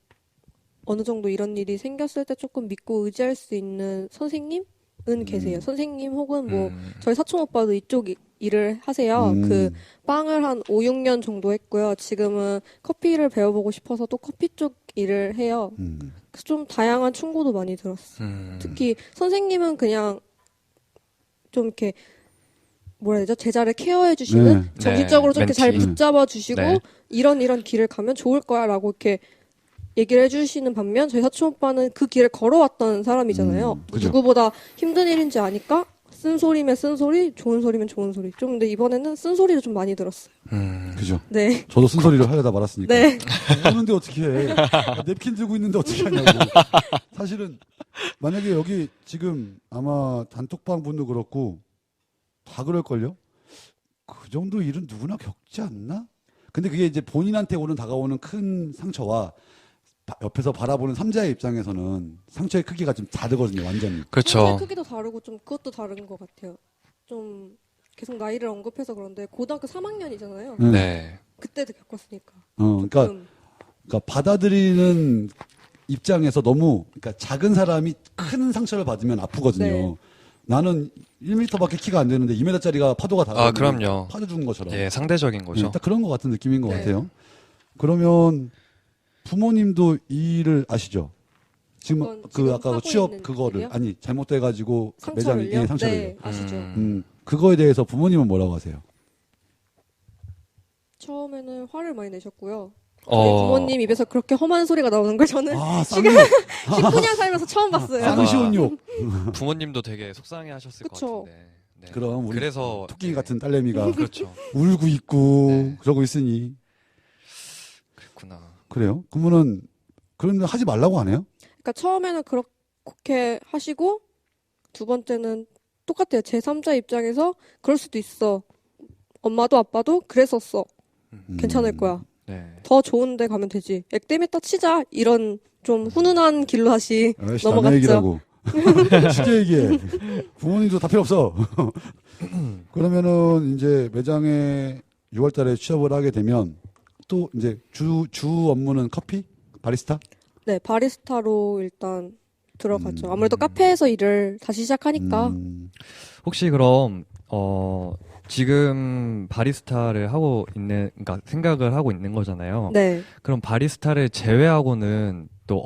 어느 정도 이런 일이 생겼을 때 조금 믿고 의지할 수 있는 선생님은 계세요. 선생님 혹은 뭐 저희 사촌 오빠도 이쪽 일을 하세요. 그 빵을 한 5, 6년 정도 했고요. 지금은 커피를 배워보고 싶어서 또 커피 쪽 일을 해요. 그래서 좀 다양한 충고도 많이 들었어요. 특히 선생님은 그냥 좀 이렇게 뭐라 해야 되죠? 제자를 케어해 주시는 네. 정신적으로 좀 이렇게 잘 멘티. 붙잡아 주시고 네. 이런 길을 가면 좋을 거야라고 이렇게 얘기를 해주시는 반면 저희 사촌 오빠는 그 길을 걸어왔던 사람이잖아요. 그죠. 누구보다 힘든 일인지 아니까 쓴 소리면 쓴 소리, 좋은 소리면 좋은 소리. 좀 근데 이번에는 쓴 소리를 좀 많이 들었어요. 그죠. 네. 저도 쓴소리를 하려다 말았으니까. 네. 오는데 어떻게 해. 냅킨 들고 있는데 어떻게 하냐고. 사실은 만약에 여기 지금 아마 단톡방 분도 그렇고 다 그럴걸요? 그 정도 일은 누구나 겪지 않나? 근데 그게 이제 본인한테 다가오는 큰 상처와 옆에서 바라보는 삼자의 입장에서는 상처의 크기가 좀 다르거든요, 완전히. 그렇죠. 상처의 크기도 다르고 좀 그것도 다른 것 같아요. 좀 계속 나이를 언급해서 그런데 고등학교 3학년이잖아요. 네. 그때도 겪었으니까. 그러니까, 좀 받아들이는 입장에서 너무, 그러니까 작은 사람이 큰 상처를 받으면 아프거든요. 네. 나는 1m밖에 키가 안 되는데 2m짜리가 파도가 닿으면 그럼요. 파도 주는 것처럼. 예, 상대적인 거죠. 딱 그런 것 같은 느낌인 것 네. 같아요. 그러면 부모님도 이 일을 아시죠? 지금 어떤 그 지금 아까 하고 취업 있는 그거를 일이요? 아니 잘못돼가지고 매장에 상처를요? 상처를 네, 아시죠. 그거에 대해서 부모님은 뭐라고 하세요? 처음에는 화를 많이 내셨고요. 저희 부모님 입에서 그렇게 험한 소리가 나오는 걸 저는 쌍욕 19년 살면서 처음 봤어요. 쌍시온 욕. 부모님도 되게 속상해하셨을 것 그쵸. 같은데. 네. 그럼 우리 그래서 토끼 같은 딸내미가 그렇죠. 울고 있고 네. 그러고 있으니 그렇구나. 그래요? 그러면은 그런데 하지 말라고 하네요? 그러니까 처음에는 그렇게 하시고 두 번째는 똑같아요. 제3자 입장에서 그럴 수도 있어. 엄마도 아빠도 그랬었어. 괜찮을 거야. 네. 더 좋은 데 가면 되지. 액땜했다 치자. 이런 좀 훈훈한 길로 다시 아이씨, 넘어갔죠. 남의 얘기라고. 쉽게 얘기해. 부모님도 다 필요 없어. 그러면은 이제 매장에 6월 달에 취업을 하게 되면 또 이제 주 업무는 커피? 바리스타? 네, 바리스타로 일단 들어가죠. 아무래도 카페에서 일을 다시 시작하니까. 혹시 그럼 지금 바리스타를 하고 있는, 그러니까 생각을 하고 있는 거잖아요. 네. 그럼 바리스타를 제외하고는 또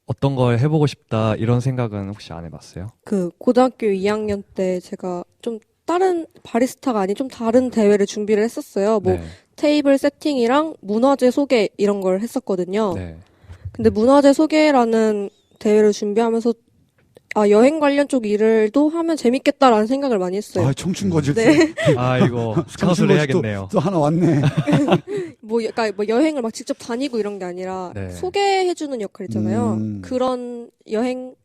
어떤 걸 해보고 싶다 이런 생각은 혹시 안 해봤어요? 그 고등학교 2학년 때 제가 좀 다른 바리스타가 아닌 좀 다른 대회를 준비를 했었어요. 뭐 네. 테이블 세팅이랑 문화재 소개 이런 걸 했었거든요. 네. 근데 문화재 소개라는 대회를 준비하면서 여행 관련 쪽 일을도 하면 재밌겠다라는 생각을 많이 했어요. 아, 청춘 거질 네. 아, 이거 스카우트를 해야겠네요. 또 하나 왔네. 그러니까 뭐 여행을 막 직접 다니고 이런 게 아니라 네. 소개해주는 역할 있잖아요. 그런 여행을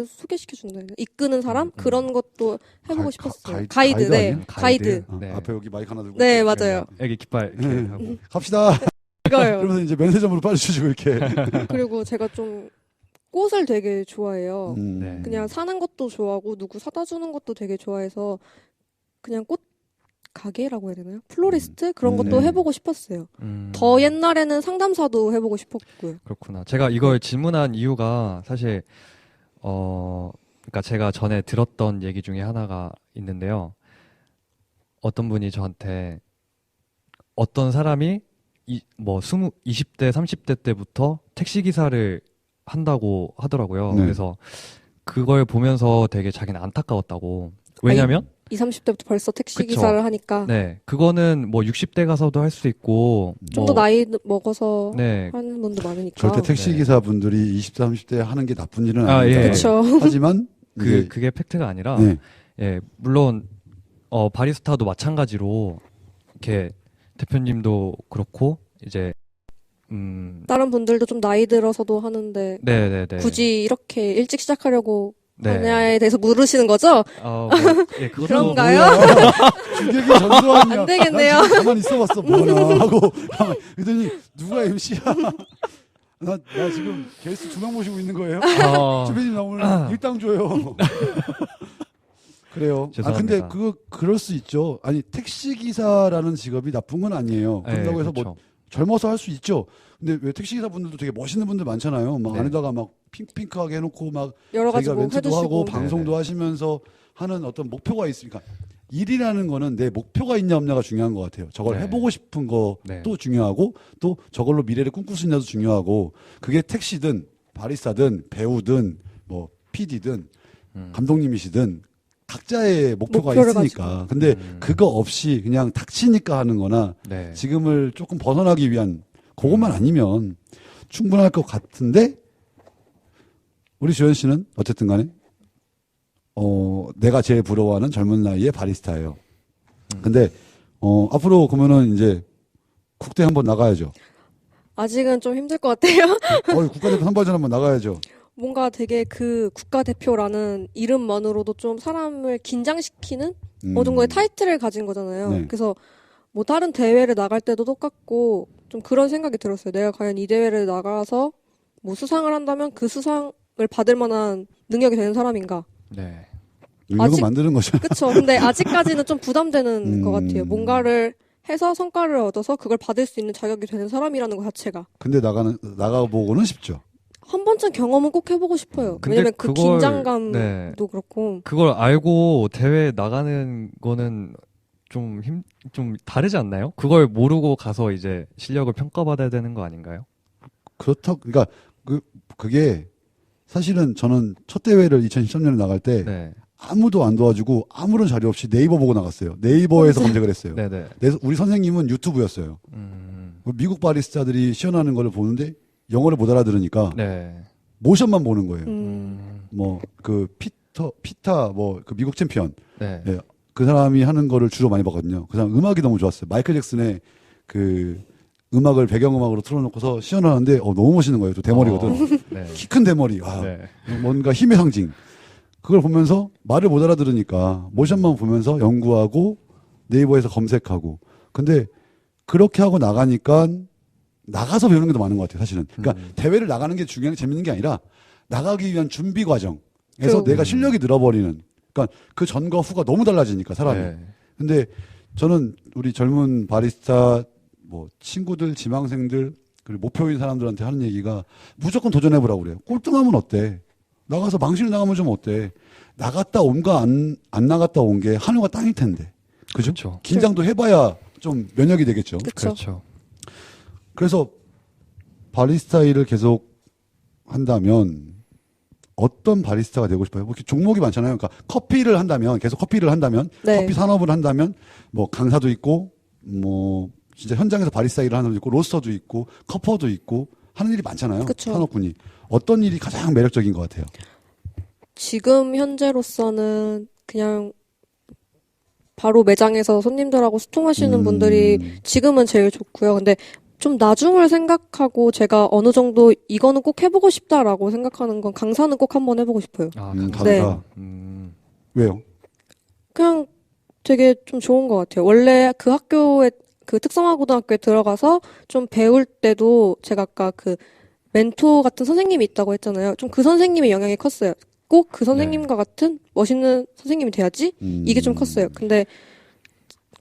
소개시켜준다. 이끄는 사람? 그런 것도 해보고 싶었어요. 가이드, 가이드 네. 아니야? 가이드. 네. 앞에 여기 마이크 하나 들고. 네, 이렇게. 맞아요. 애기 깃발 이렇게 하고. 갑시다. 이거요. 그러면서 이제 면세점으로 빠져주시고 이렇게. 그리고 제가 좀 꽃을 되게 좋아해요. 네. 그냥 사는 것도 좋아하고 누구 사다 주는 것도 되게 좋아해서 그냥 꽃 가게라고 해야 되나요? 플로리스트 그런 것도 네. 해보고 싶었어요. 더 옛날에는 상담사도 해보고 싶었고요. 그렇구나. 제가 이걸 질문한 이유가 사실 그러니까 제가 전에 들었던 얘기 중에 하나가 있는데요. 어떤 분이 저한테 어떤 사람이 20대, 30대 때부터 택시 기사를 한다고 하더라고요. 네. 그래서 그걸 보면서 되게 자기는 안타까웠다고. 왜냐면 20, 30대부터 벌써 택시 그쵸. 기사를 하니까 네, 그거는 뭐 60대 가서도 할 수 있고 좀 더 뭐, 나이 먹어서 네, 하는 분도 많으니까. 절대 택시 네. 기사분들이 20대, 30대 하는 게 나쁜 일은 아, 아닙니다. 예. 그쵸. 하지만 이게 그게 팩트가 아니라 네. 예, 물론 바리스타도 마찬가지로 이렇게 대표님도 그렇고 이제 다른 분들도 좀 나이 들어서도 하는데 네네네. 굳이 이렇게 일찍 시작하려고 네. 하냐에 대해서 물으시는 거죠? 뭐, 예, 그것도 그런가요? 주객이 전두환이야. 안 되겠네요. 난 지금 가만히 있어봤어. 뭐나 하고 그랬더니 누가 MC야? 나 지금 게스트 두 명 모시고 있는 거예요? 주배님 나 오늘 일당 줘요. 그래요. 죄송합니다. 근데 그럴 수 있죠. 아니 택시 기사라는 직업이 나쁜 건 아니에요. 그런다고 해서 그렇죠. 뭐 젊어서 할 수 있죠. 근데 왜 택시 기사 분들도 되게 멋있는 분들 많잖아요. 막 네. 안에다가 막 핑크하게 해놓고 막 여러 가지 자기가 뭐 멘트도 해두시고. 하고 방송도 하시면서 하는 어떤 목표가 있으니까 일이라는 거는 내 목표가 있냐 없냐가 중요한 것 같아요. 저걸 네. 해보고 싶은 것도 네. 중요하고 또 저걸로 미래를 꿈꿀 수 있냐도 중요하고 그게 택시든 바리스타든 배우든 뭐 PD든 감독님이시든 각자의 목표가 목표를 있으니까. 가지고. 근데 그거 없이 그냥 닥치니까 하는 거나 네. 지금을 조금 벗어나기 위한 그것만 아니면 충분할 것 같은데 우리 주현 씨는 어쨌든 간에 내가 제일 부러워하는 젊은 나이의 바리스타예요. 근데 앞으로 그러면은 이제 국대 한번 나가야죠. 아직은 좀 힘들 것 같아요. 국가대표 선발전 한번 나가야죠. 뭔가 되게 그 국가대표라는 이름만으로도 좀 사람을 긴장시키는 어느 정도의 타이틀을 가진 거잖아요. 네. 그래서 뭐 다른 대회를 나갈 때도 똑같고 좀 그런 생각이 들었어요. 내가 과연 이 대회를 나가서 뭐 수상을 한다면 그 수상을 받을 만한 능력이 되는 사람인가. 네. 능력을 아직- 만드는 거죠. 그쵸. 근데 아직까지는 좀 부담되는 것 같아요. 뭔가를 해서 성과를 얻어서 그걸 받을 수 있는 자격이 되는 사람이라는 것 자체가. 근데 나가보고는 쉽죠. 한 번쯤 경험은 꼭 해보고 싶어요. 근데 왜냐면 그 그걸- 긴장감도 네. 그렇고. 그걸 알고 대회 나가는 거는 좀 다르지 않나요? 그걸 모르고 가서 이제 실력을 평가받아야 되는 거 아닌가요? 그렇다고, 그러니까 그게 사실은 저는 첫 대회를 2013년에 나갈 때 네. 아무도 안 도와주고 아무런 자료 없이 네이버 보고 나갔어요. 네이버에서 검색을 했어요. 네네. 우리 선생님은 유튜브였어요. 미국 바리스타들이 시연하는 걸 보는데 영어를 못 알아들으니까 네. 모션만 보는 거예요. 음. 뭐 그 피타 뭐 그 미국 챔피언 네. 예, 그 사람이 하는 거를 주로 많이 봤거든요. 그 사람 음악이 너무 좋았어요. 마이클 잭슨의 그 음악을 배경음악으로 틀어놓고서 시연을 하는데 너무 멋있는 거예요. 또 대머리거든. 네. 키 큰 대머리. 아, 네. 뭔가 힘의 상징. 그걸 보면서 말을 못 알아들으니까 모션만 보면서 연구하고 네이버에서 검색하고. 근데 그렇게 하고 나가니까 나가서 배우는 게 더 많은 것 같아요, 사실은. 그러니까 대회를 나가는 게 중요한 게 재밌는 게 아니라 나가기 위한 준비 과정에서 내가 실력이 늘어버리는. 그러니까 그 전과 후가 너무 달라지니까 사람이. 네. 근데 저는 우리 젊은 바리스타 뭐 친구들, 지망생들 그리고 목표인 사람들한테 하는 얘기가 무조건 도전해보라고 그래요. 꼴등하면 어때? 나가서 망실 나가면 좀 어때? 나갔다 온가 안 나갔다 온 게 하늘과 땅일 텐데. 그죠? 그렇죠. 긴장도 해봐야 좀 면역이 되겠죠. 그쵸. 그렇죠. 그래서 바리스타 일을 계속 한다면 어떤 바리스타가 되고 싶어요? 뭐 이렇게 종목이 많잖아요. 그러니까 커피를 한다면 계속 커피를 한다면 네. 커피 산업을 한다면 뭐 강사도 있고 뭐 진짜 현장에서 바리스타 일을 하는 사람도 있고 로스터도 있고 커퍼도 있고 하는 일이 많잖아요. 그쵸. 산업군이 어떤 일이 가장 매력적인 것 같아요? 지금 현재로서는 그냥 바로 매장에서 손님들하고 소통하시는 분들이 지금은 제일 좋고요. 근데 좀 나중을 생각하고 제가 어느 정도 이거는 꼭 해보고 싶다라고 생각하는 건 강사는 꼭 한번 해보고 싶어요. 아, 강사. 네. 왜요? 그냥 되게 좀 좋은 것 같아요. 원래 그 학교에 그 특성화고등학교에 들어가서 좀 배울 때도 제가 아까 그 멘토 같은 선생님이 있다고 했잖아요. 좀 그 선생님의 영향이 컸어요. 꼭 그 선생님과 같은 멋있는 선생님이 돼야지 이게 좀 컸어요. 근데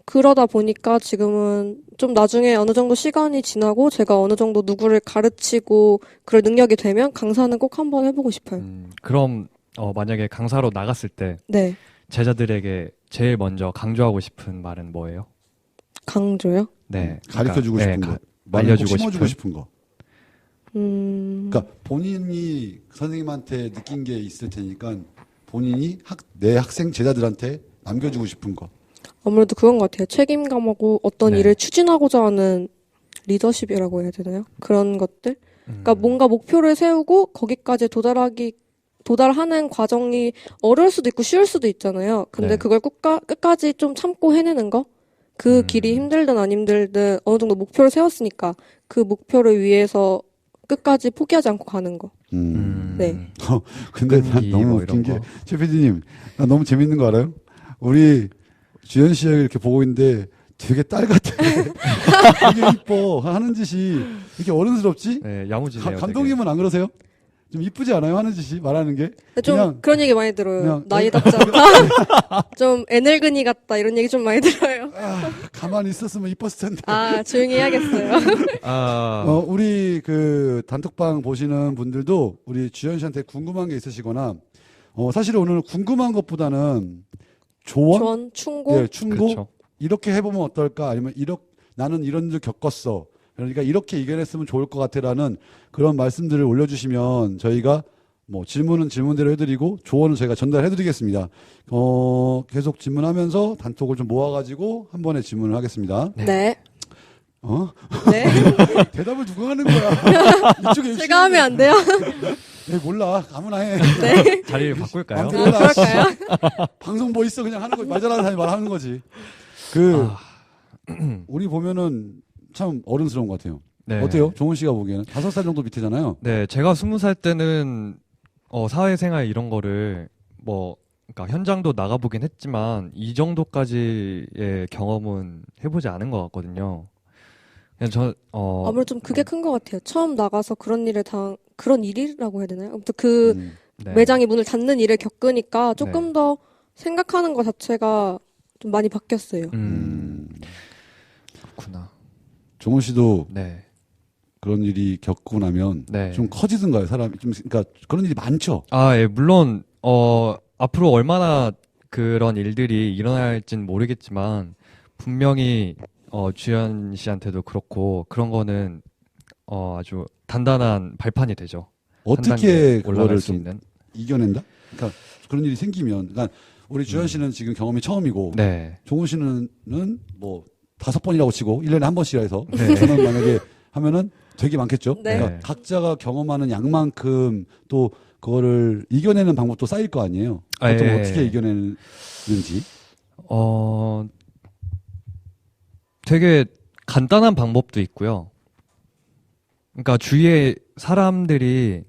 그러다 보니까 지금은 좀 나중에 어느 정도 시간이 지나고 제가 어느 정도 누구를 가르치고 그럴 능력이 되면 강사는 꼭 한번 해보고 싶어요. 그럼 만약에 강사로 나갔을 때 네. 제자들에게 제일 먼저 강조하고 싶은 말은 뭐예요? 강조요? 네. 가르쳐주고 싶은 거. 알려주고 심어주고 싶은. 싶은 거. 그러니까 본인이 선생님한테 느낀 게 있을 테니까 본인이 내 학생 제자들한테 남겨주고 싶은 거. 아무래도 그건 것 같아요. 책임감하고 어떤 네. 일을 추진하고자 하는 리더십이라고 해야 되나요? 그런 것들. 그러니까 뭔가 목표를 세우고 거기까지 도달하는 과정이 어려울 수도 있고 쉬울 수도 있잖아요. 근데 네. 그걸 끝까지 좀 참고 해내는 거? 그 길이 힘들든 안 힘들든 어느 정도 목표를 세웠으니까 그 목표를 위해서 끝까지 포기하지 않고 가는 거. 네. 근데 난 끈기 너무 뭐 웃긴 이런 게, 거. 최 PD님, 나 너무 재밌는 거 알아요? 우리 주현 씨가 이렇게 보고 있는데 되게 딸 같아. 되게 이뻐. 하는 짓이 이렇게 어른스럽지? 네, 야무지네요. 감독님은 안 그러세요? 좀 이쁘지 않아요? 하는 짓이? 말하는 게? 좀 그냥- 그런 얘기 많이 들어요. 그냥- 나이답지 않다. 좀 애늙은이 같다. 이런 얘기 좀 많이 들어요. 가만히 있었으면 이뻤을 텐데. 아, 조용히 해야겠어요. 우리 그 단톡방 보시는 분들도 우리 주현 씨한테 궁금한 게 있으시거나, 사실 오늘 궁금한 것보다는 조언? 조언, 충고. 예, 충고? 그렇죠. 이렇게 해보면 어떨까? 아니면 나는 이런 일 겪었어. 그러니까 이렇게 이겨냈으면 좋을 것 같아라는 그런 말씀들을 올려주시면 저희가 뭐 질문은 질문대로 해드리고 조언은 저희가 전달해드리겠습니다. 계속 질문하면서 단톡을 좀 모아가지고 한 번에 질문을 하겠습니다. 네. 네. 대답을 누가 하는 거야? 이쪽에 열심히 제가 하면 안 돼요? 네, 몰라. 아무나 해. 네. 자리를 바꿀까요? 마음대로 해라. 그럴까요? 방송 뭐 있어 그냥 하는 거지. 말 잘하는 사람이 말하는 거지. 우리 보면은 참 어른스러운 것 같아요. 네. 어때요? 종훈 씨가 보기에는 5살 정도 밑에잖아요. 네, 제가 20살 때는 사회생활 이런 거를 그러니까 현장도 나가보긴 했지만 이 정도까지의 경험은 해보지 않은 것 같거든요. 그냥 아무래도 좀 그게 큰 것 같아요. 처음 나가서 그런 일이라고 해야 되나요? 아무튼 그 네. 매장이 문을 닫는 일을 겪으니까 조금 더 생각하는 것 자체가 좀 많이 바뀌었어요. 그렇구나. 종훈 씨도 네. 그런 일이 겪고 나면 네. 좀 커지던가요, 사람이? 그러니까 그런 일이 많죠. 예, 물론 앞으로 얼마나 그런 일들이 일어날진 모르겠지만 분명히 주현 씨한테도 그렇고 그런 거는 아주 단단한 발판이 되죠. 한 어떻게 단계 올라갈 그거를 수 좀 있는. 이겨낸다? 그러니까 그런 일이 생기면, 그러니까 우리 주현 씨는 지금 경험이 처음이고, 네. 종훈 씨는 뭐 5번이라고 치고 1년에 한 번씩이라 해서 네. 저는 만약에 하면은 되게 많겠죠. 네. 그러니까 각자가 경험하는 양만큼 또 그거를 이겨내는 방법도 쌓일 거 아니에요. 보통 예. 어떻게 이겨내는지. 되게 간단한 방법도 있고요. 그러니까 주위에 사람들이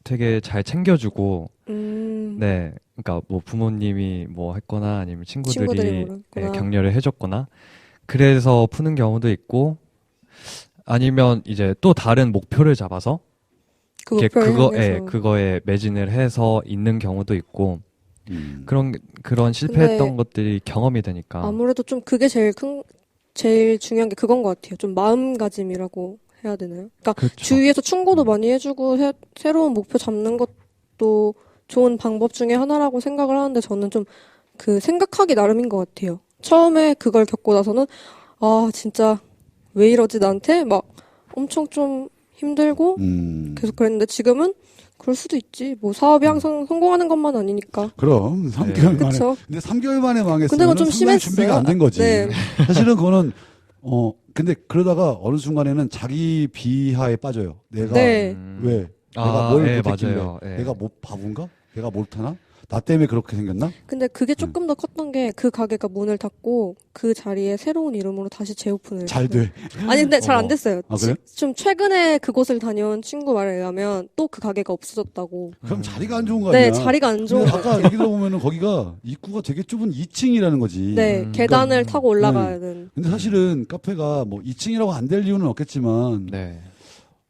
되게 잘 챙겨주고, 네. 그러니까 뭐 부모님이 뭐 했거나 아니면 친구들이 친구들이 뭐 했거나. 격려를 해줬거나, 그래서 푸는 경우도 있고, 아니면 이제 또 다른 목표를 잡아서 그 이렇게 목표를 향해서. 그거에 매진을 해서 있는 경우도 있고, 음. 그런 실패했던 근데 것들이 경험이 되니까. 아무래도 좀 그게 제일 중요한 게 그건 것 같아요. 좀 마음가짐이라고 해야 되나요? 그러니까 그렇죠. 주위에서 충고도 많이 해주고 새로운 목표 잡는 것도 좋은 방법 중에 하나라고 생각을 하는데 저는 좀 그 생각하기 나름인 것 같아요. 처음에 그걸 겪고 나서는 진짜 왜 이러지 나한테 막 엄청 좀 힘들고 계속 그랬는데 지금은 그럴 수도 있지. 뭐 사업이 항상 성공하는 것만 아니니까. 그럼 3개월 만에. 그쵸? 근데 3개월 만에 망했으면 근데 그건 좀 상당히 심했어요. 준비가 안 된 거지. 네. 사실은 그거는 근데 그러다가 어느 순간에는 자기 비하에 빠져요. 내가 네. 왜 내가 뭘 예, 못했길래 맞아요. 예. 내가 뭐 바본가? 내가 못하나? 나 때문에 그렇게 생겼나? 근데 그게 조금 더 컸던 게 그 가게가 문을 닫고 그 자리에 새로운 이름으로 다시 재오픈을 잘 했어요. 돼. 아니 근데 잘 안 됐어요. 아, 그래요? 좀 최근에 그곳을 다녀온 친구 말에 의하면 또 그 가게가 없어졌다고. 그럼 자리가 안 좋은 거 아니야? 네, 자리가 안 좋은 근데 거. 아까 얘기 들어보면은 거기가 입구가 되게 좁은 2층이라는 거지. 네, 계단을 타고 네. 올라가는. 근데 사실은 카페가 뭐 2층이라고 안 될 이유는 없겠지만 네.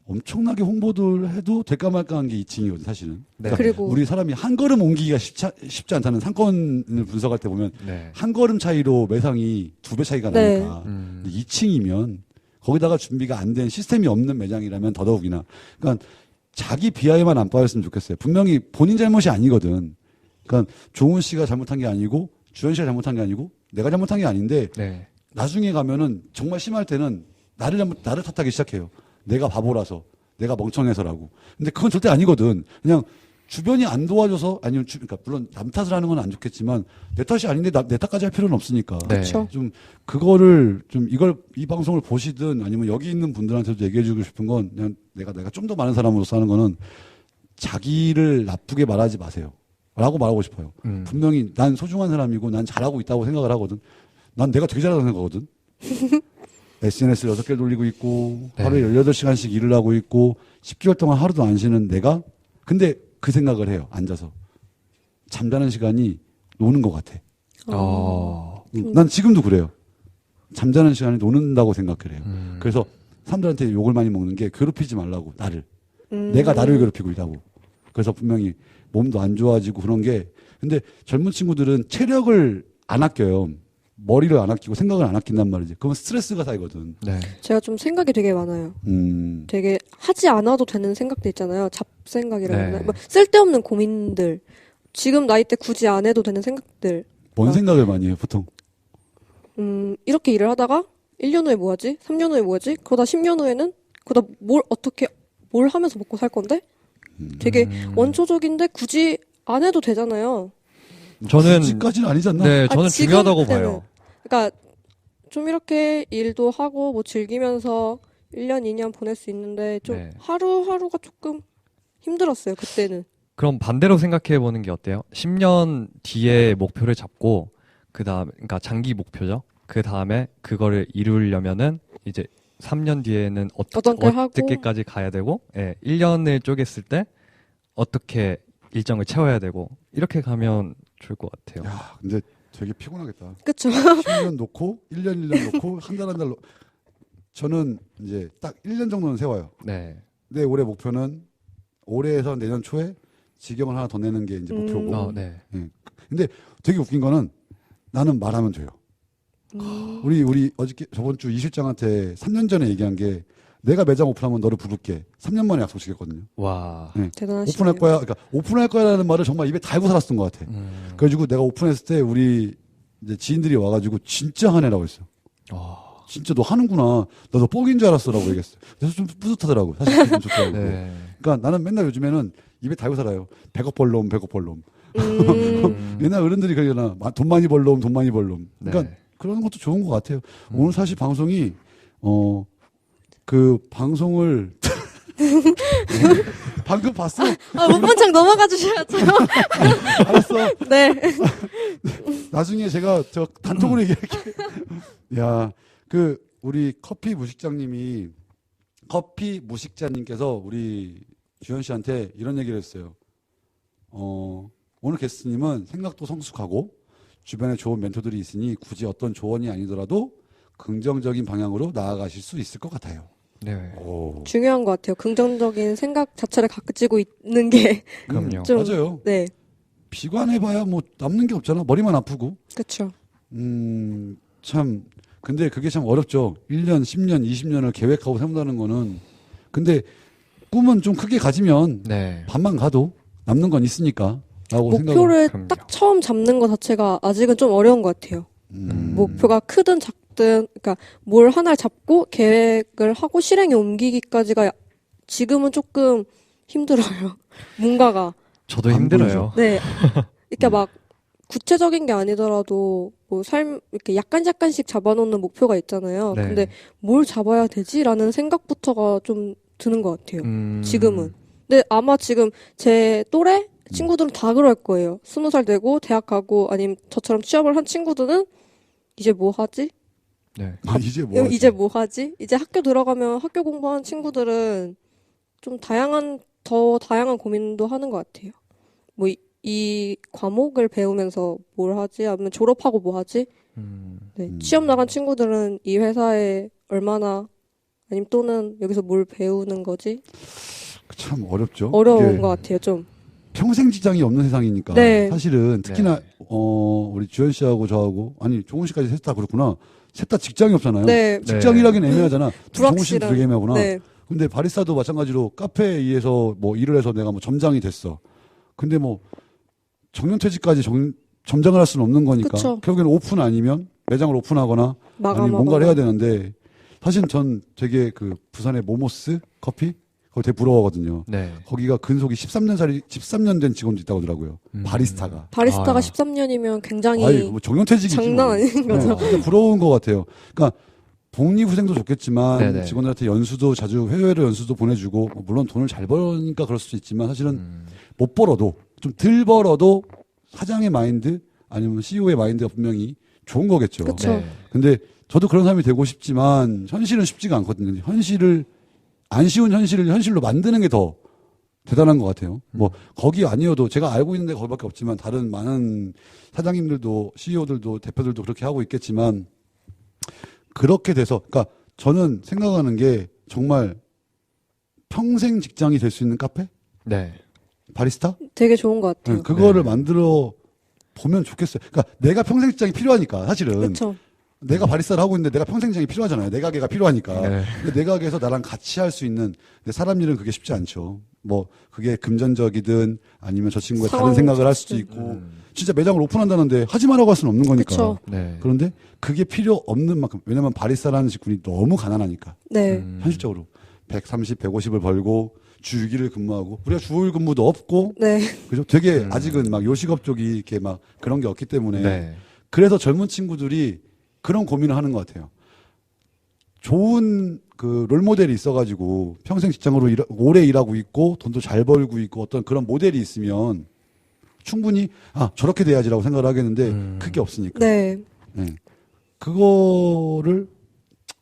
엄청나게 홍보를 해도 될까 말까 한 게 2층이거든 사실은. 네. 그리고 우리 사람이 한 걸음 옮기기가 쉽지 않다는 상권을 분석할 때 보면 네. 한 걸음 차이로 매상이 2배 차이가 네. 나니까 2층이면 거기다가 준비가 안 된 시스템이 없는 매장이라면 더더욱이나 그러니까 자기 비하에만 안 빠졌으면 좋겠어요. 분명히 본인 잘못이 아니거든. 그러니까 종훈 씨가 잘못한 게 아니고 주현 씨가 잘못한 게 아니고 내가 잘못한 게 아닌데 네. 나중에 가면은 정말 심할 때는 나를 탓하기 시작해요. 내가 바보라서, 내가 멍청해서라고. 근데 그건 절대 아니거든. 그냥 주변이 안 도와줘서 아니면 그러니까 물론 남 탓을 하는 건 안 좋겠지만 내 탓이 아닌데 내 탓까지 할 필요는 없으니까. 네. 그렇죠. 좀 그거를 좀 이 방송을 보시든 아니면 여기 있는 분들한테도 얘기해주고 싶은 건 그냥 내가 좀 더 많은 사람으로서 하는 거는 자기를 나쁘게 말하지 마세요. 라고 말하고 싶어요. 분명히 난 소중한 사람이고 난 잘하고 있다고 생각을 하거든. 난 내가 되게 잘하다고 생각하거든. SNS를 6개를 돌리고 있고 네. 하루에 18시간씩 일을 하고 있고 10개월 동안 하루도 안 쉬는 내가 근데 그 생각을 해요. 앉아서. 잠자는 시간이 노는 것 같아. 난 지금도 그래요. 잠자는 시간이 노는다고 생각을 해요. 그래서 사람들한테 욕을 많이 먹는 게 괴롭히지 말라고 나를. 내가 나를 괴롭히고 있다고. 그래서 분명히 몸도 안 좋아지고 그런 게 근데 젊은 친구들은 체력을 안 아껴요. 머리를 안 아끼고 생각을 안 아낀단 말이지. 그러면 스트레스가 쌓이거든. 네. 제가 좀 생각이 되게 많아요. 되게 하지 않아도 되는 생각들 있잖아요. 잡생각이라고 네. 하나? 뭐 쓸데없는 고민들. 지금 나이 때 굳이 안 해도 되는 생각들. 뭔 생각을 많이 해요, 보통? 이렇게 일을 하다가 1년 후에 뭐 하지? 3년 후에 뭐 하지? 그러다 10년 후에는 그러다 뭘 하면서 먹고 살 건데? 되게 원초적인데 굳이 안 해도 되잖아요. 저는 굳이까지는 아니지 않나? 네, 저는 지금 중요하다고 때는. 봐요. 그러니까 좀 이렇게 일도 하고 뭐 즐기면서 1년, 2년 보낼 수 있는데 좀 네. 하루하루가 조금 힘들었어요, 그때는. 그럼 반대로 생각해 보는 게 어때요? 10년 뒤에 목표를 잡고 그다음 그러니까 장기 목표죠. 그다음에 그거를 이루려면은 이제 3년 뒤에는 어떤 걸 하고. 어떻게까지 가야 되고 1년을 쪼갰을 때 어떻게 일정을 채워야 되고 이렇게 가면 좋을 것 같아요. 야, 근데 되게 피곤하겠다. 그쵸. 10년 놓고 1년 놓고 한 달 저는 이제 딱 1년 정도는 세워요. 네. 내 올해 목표는 올해에서 내년 초에 직영을 하나 더 내는 게 이제 목표고. 네. 근데 되게 웃긴 거는 나는 말하면 돼요. 우리 어저께 저번 주 이 실장한테 3년 전에 얘기한 게 내가 매장 오픈하면 너를 부를게. 3년 만에 약속시켰거든요. 와. 대단하시네요. 오픈할 거야. 그러니까 오픈할 거야라는 말을 정말 입에 달고 살았던 것 같아. 그래가지고 내가 오픈했을 때 우리 이제 지인들이 와가지고 진짜 하네라고 했어. 진짜 너 하는구나. 나도 뻥인 줄 알았어라고 얘기했어. 그래서 좀 뿌듯하더라고. 사실 기분 좋더라고. 네. 그러니까 나는 맨날 요즘에는 입에 달고 살아요. 100억 벌놈, 100억 벌놈. 옛날 어른들이 그러잖아. 돈 많이 벌놈, 돈 많이 벌놈. 그러니까 네. 그런 것도 좋은 것 같아요. 오늘 사실 방송이 그 방송을 방금 봤어? 못 본 척 넘어가 주셔야죠. 알았어. 네. 나중에 제가 저 단톡으로 얘기할게. 야, 그 우리 커피 무식자님께서 우리 주현 씨한테 이런 얘기를 했어요. 오늘 게스트님은 생각도 성숙하고 주변에 좋은 멘토들이 있으니 굳이 어떤 조언이 아니더라도 긍정적인 방향으로 나아가실 수 있을 것 같아요. 네. 오. 중요한 것 같아요. 긍정적인 생각 자체를 가지고 있는 게. 그럼요. 좀- 맞아요. 네. 비관해봐야 뭐 남는 게 없잖아. 머리만 아프고. 그쵸. 참, 근데 그게 참 어렵죠. 1년, 10년, 20년을 계획하고 세운다는 거는. 근데 꿈은 좀 크게 가지면 네. 반만 가도 남는 건 있으니까. 라고 생각을. 목표를 그럼요. 딱 처음 잡는 것 자체가 아직은 좀 어려운 것 같아요. 목표가 크든 작든, 그러니까 뭘 하나를 잡고 계획을 하고 실행에 옮기기까지가 지금은 조금 힘들어요. 뭔가가. 저도 안 힘들어요. 네. 이렇게 막 구체적인 게 아니더라도 뭐 이렇게 약간씩 잡아놓는 목표가 있잖아요. 네. 근데 뭘 잡아야 되지라는 생각부터가 좀 드는 것 같아요. 지금은. 근데 아마 지금 제 또래 친구들은 다 그럴 거예요. 20살 되고 대학 가고 아니면 저처럼 취업을 한 친구들은 이제 뭐 하지? 이제 뭐. 하지? 이제 뭐 하지? 이제 학교 들어가면 학교 공부하는 친구들은 좀 더 다양한 고민도 하는 것 같아요. 뭐 이 과목을 배우면서 뭘 하지? 아니면 졸업하고 뭐 하지? 네. 취업 나간 친구들은 이 회사에 얼마나 아니면 또는 여기서 뭘 배우는 거지? 참 어렵죠. 어려운 이게 것 같아요, 좀. 평생 지장이 없는 세상이니까. 네. 사실은 특히나, 우리 주현 씨하고 저하고, 아니, 종훈 씨까지 셋 다 그렇구나. 셋 다 직장이 없잖아요. 네. 직장이라긴 애매하잖아. 종훈 씨는 불확실한. 되게 애매하구나. 네. 근데 바리스타도 마찬가지로 카페에 의해서 뭐 일을 해서 내가 뭐 점장이 됐어. 근데 뭐 정년퇴직까지 점장을 할 수는 없는 거니까. 그쵸. 결국에는 오픈 아니면 매장을 오픈하거나 아니면 마감하거나. 뭔가를 해야 되는데 사실 전 되게 그 부산의 모모스 커피 거기 되게 부러워하거든요. 네. 거기가 근속이 13년 된 직원도 있다고 하더라고요. 바리스타가. 바리스타가 아. 13년이면 굉장히 아이, 뭐 정년퇴직이지. 장난 뭐. 아닌 거죠. 진짜 부러운 것 같아요. 그러니까 복리후생도 좋겠지만 네네. 직원들한테 연수도 자주 해외로 연수도 보내주고 뭐 물론 돈을 잘 버니까 그럴 수도 있지만 사실은 못 벌어도 좀 덜 벌어도 사장의 마인드 아니면 CEO의 마인드가 분명히 좋은 거겠죠. 그쵸. 네. 근데 저도 그런 사람이 되고 싶지만 현실은 쉽지가 않거든요. 현실을 안 쉬운 현실을 현실로 만드는 게 더 대단한 것 같아요. 뭐 거기 아니어도 제가 알고 있는 데 거기밖에 없지만 다른 많은 사장님들도 CEO들도 대표들도 그렇게 하고 있겠지만 그렇게 돼서 그러니까 저는 생각하는 게 정말 평생 직장이 될 수 있는 카페? 네. 바리스타? 되게 좋은 것 같아요. 그거를 네. 만들어 보면 좋겠어요. 그러니까 내가 평생 직장이 필요하니까 사실은 그렇죠. 내가 바리스타를 하고 있는데 내가 평생 직장이 필요하잖아요. 내 가게가 필요하니까. 네. 근데 내 가게에서 나랑 같이 할 수 있는 근데 사람 일은 그게 쉽지 않죠. 뭐 그게 금전적이든 아니면 저 친구가 다른 상황 생각을 할 수도 자체든. 있고 진짜 매장을 오픈한다는데 하지 말라고 할 수는 없는 거니까. 그쵸. 네. 그런데 그게 필요 없는 만큼 왜냐면 바리스타라는 직군이 너무 가난하니까 네. 현실적으로 130, 150을 벌고 주 6일을 근무하고 우리가 주 5일 근무도 없고 네. 그죠? 되게 아직은 막 요식업 쪽이 이렇게 막 그런 게 없기 때문에 네. 그래서 젊은 친구들이 그런 고민을 하는 것 같아요. 좋은 그 롤모델이 있어가지고 평생 직장으로 오래 일하고 있고 돈도 잘 벌고 있고 어떤 그런 모델이 있으면 충분히 아 저렇게 돼야지라고 생각을 하겠는데 그게 없으니까. 네. 네. 그거를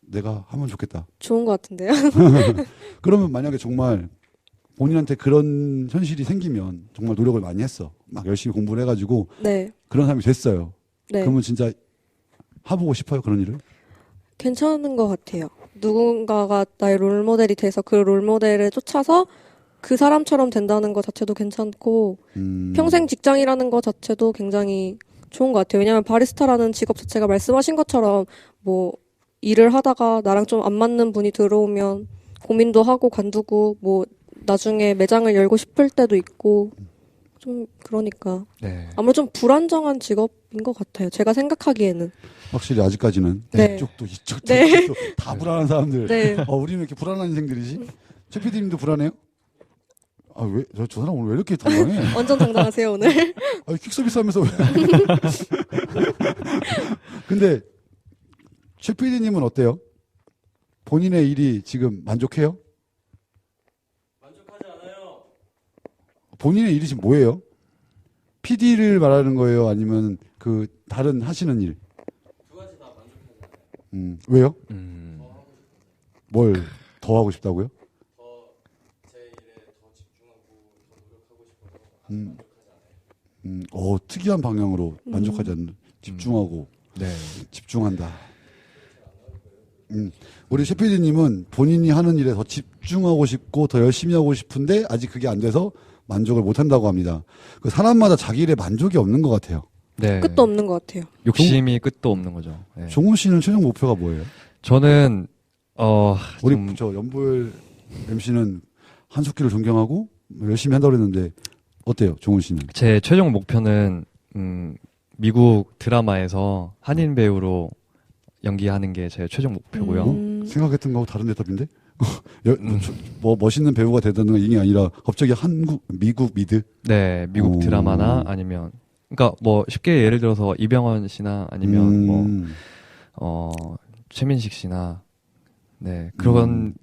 내가 하면 좋겠다. 좋은 것 같은데요. 그러면 만약에 정말 본인한테 그런 현실이 생기면 정말 노력을 많이 했어. 막 열심히 공부를 해가지고 네. 그런 사람이 됐어요. 네. 그러면 진짜 해보고 싶어요 그런 일을? 괜찮은 것 같아요. 누군가가 나의 롤모델이 돼서 그 롤모델을 쫓아서 그 사람처럼 된다는 것 자체도 괜찮고 평생 직장이라는 것 자체도 굉장히 좋은 것 같아요. 왜냐하면 바리스타라는 직업 자체가 말씀하신 것처럼 뭐 일을 하다가 나랑 좀 안 맞는 분이 들어오면 고민도 하고 관두고 뭐 나중에 매장을 열고 싶을 때도 있고 좀 그러니까 네. 아무래도 좀 불안정한 직업인 것 같아요. 제가 생각하기에는. 확실히 아직까지는 네. 이쪽도 이쪽도 네. 이쪽도 다 불안한 사람들. 네. 우리는 이렇게 불안한 인생들이지? 최 PD님도 불안해요? 아, 왜, 저 사람 오늘 왜 이렇게 당당해? 완전 당당하세요 오늘. 아, 퀵서비스 하면서 왜. 근데, 최 PD님은 어때요? 본인의 일이 지금 만족해요? 만족하지 않아요. 본인의 일이 지금 뭐예요? PD를 말하는 거예요? 아니면 그, 다른 하시는 일? 두 가지 다 만족하지 않아요. 왜요? 음. 뭘 더 하고 싶다고요? 제 일에 더 집중하고 더 노력하고 싶어서 만족하지 않아요. 특이한 방향으로 만족하지 않는, 집중하고, 네. 집중한다. 우리 셰피디님은 본인이 하는 일에 더 집중하고 싶고 더 열심히 하고 싶은데 아직 그게 안 돼서 만족을 못 한다고 합니다. 그 사람마다 자기 일에 만족이 없는 것 같아요. 네. 끝도 없는 것 같아요. 욕심이 끝도 없는 거죠. 네. 종훈 씨는 최종 목표가 뭐예요? 저는 우리 좀 저 연보열 MC는 한숙기를 존경하고 열심히 한다고 그랬는데 어때요, 종훈 씨는? 제 최종 목표는 미국 드라마에서 한인 배우로 연기하는 게 제 최종 목표고요. 생각했던 거하고 다른 대답인데? 뭐 멋있는 배우가 되다는 이게 아니라 갑자기 미국 미드? 네, 미국 오. 드라마나 아니면 그러니까 뭐 쉽게 예를 들어서 이병헌 씨나 아니면 최민식 씨나 네 그런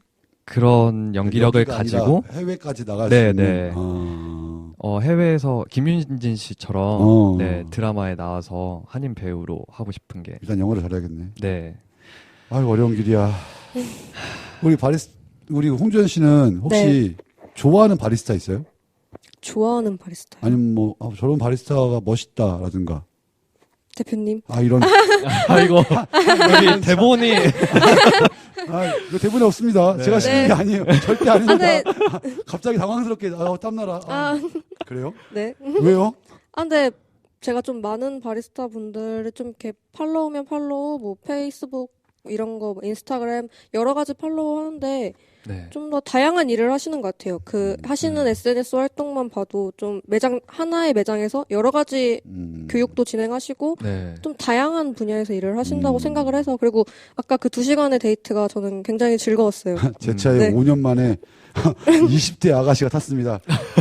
연기력을 여기가 가지고 아니라 해외까지 나갈 네, 수 있는. 네. 해외에서 김윤진 씨처럼 네, 드라마에 나와서 한인 배우로 하고 싶은 게 일단 영어를 잘해야겠네. 네. 아유 어려운 길이야. 우리 홍주현 씨는 혹시 좋아하는 바리스타 있어요? 좋아하는 바리스타. 아니면 뭐 저런 바리스타가 멋있다라든가. 대표님. 이런. 이거 여기 대본이 이거 대본에 없습니다. 네. 제가 쓰는 게 아니에요. 절대 아닙니다. 네. 갑자기 당황스럽게 땀나라. 그래요? 네. 왜요? 근데 제가 좀 많은 바리스타 분들을 좀 이렇게 팔로우면 팔로우, 뭐 페이스북 이런 거, 인스타그램 여러 가지 팔로우 하는데 네. 좀 더 다양한 일을 하시는 것 같아요. 그 하시는 SNS 활동만 봐도 좀 하나의 매장에서 여러 가지 교육도 진행하시고 네. 좀 다양한 분야에서 일을 하신다고 생각을 해서 그리고 아까 그 2시간의 데이트가 저는 굉장히 즐거웠어요. 제 차에 네. 5년 만에 20대 아가씨가 탔습니다.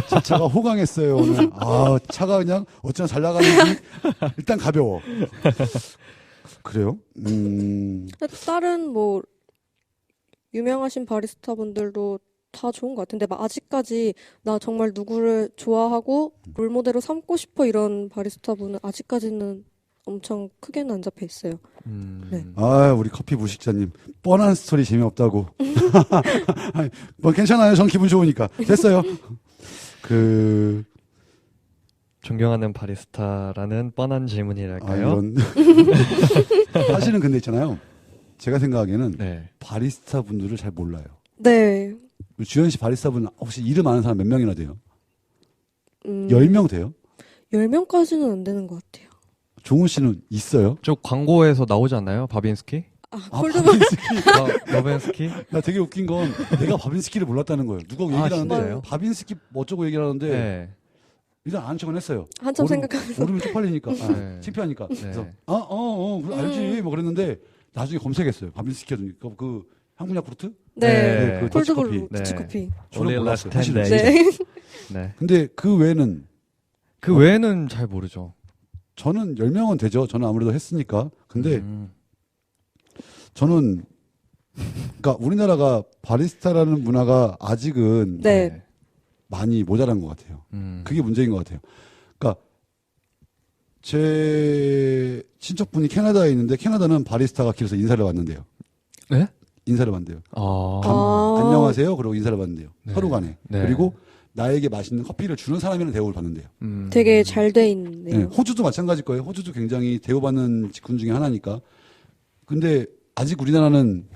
제 차가 호강했어요, 오늘. 아, 차가 그냥 어쩌나 잘 나가는지 일단 가벼워. 그래요? 다른 뭐 유명하신 바리스타 분들도 다 좋은 것 같은데 막 아직까지 나 정말 누구를 좋아하고 롤모델로 삼고 싶어 이런 바리스타 분은 아직까지는 엄청 크게는 안 잡혀 있어요. 네. 아, 우리 커피 무식자님. 뻔한 스토리 재미없다고. 아니, 뭐 괜찮아요. 전 기분 좋으니까. 됐어요. 존경하는 바리스타라는 뻔한 질문이랄까요? 이런. 사실은 근데 있잖아요. 제가 생각하기에는 네. 바리스타 분들을 잘 몰라요. 네. 주현 씨 바리스타 분 혹시 이름 아는 사람 몇 명이나 돼요? 10명 돼요? 10명까지는 안 되는 것 같아요. 종훈 씨는 있어요? 저 광고에서 나오지 않나요? 바빈스키? 콜드브루 바빈스키. 러벤스키? 나 되게 웃긴 건 내가 바빈스키를 몰랐다는 거예요. 누가 얘기를 하는데 진짜요? 바빈스키 뭐 어쩌고 얘기를 하는데 네. 일단 아는 척은 했어요. 한참 모르면- 생각하면서 모르면 쪽팔리니까. 네. 창피하니까. 그래서 네. 그래, 알지 뭐 그랬는데 나중에 검색했어요. 바빈스키 하니까 그 한국 야쿠르트? 네. 그 콜드브루 더치커피. 더치커피. 저는 Only 몰랐어요. last 10 사실은. days. 네. 네. 근데 그 외에는 그 외에는 잘 모르죠. 저는 10명은 되죠. 저는 아무래도 했으니까. 근데 저는 그러니까 우리나라가 바리스타라는 문화가 아직은 네. 많이 모자란 것 같아요. 그게 문제인 것 같아요. 그러니까 제 친척분이 캐나다에 있는데 캐나다는 바리스타가 길에서 인사를 받는데요. 네? 인사를 받는대요. 아. 안녕하세요. 그러고 인사를 받는데요. 네. 서로 간에. 네. 그리고 나에게 맛있는 커피를 주는 사람이라는 대우를 받는데요. 되게 잘 돼 있네요. 네, 호주도 마찬가지일 거예요. 호주도 굉장히 대우받는 직군 중에 하나니까. 근데 아직 우리나라는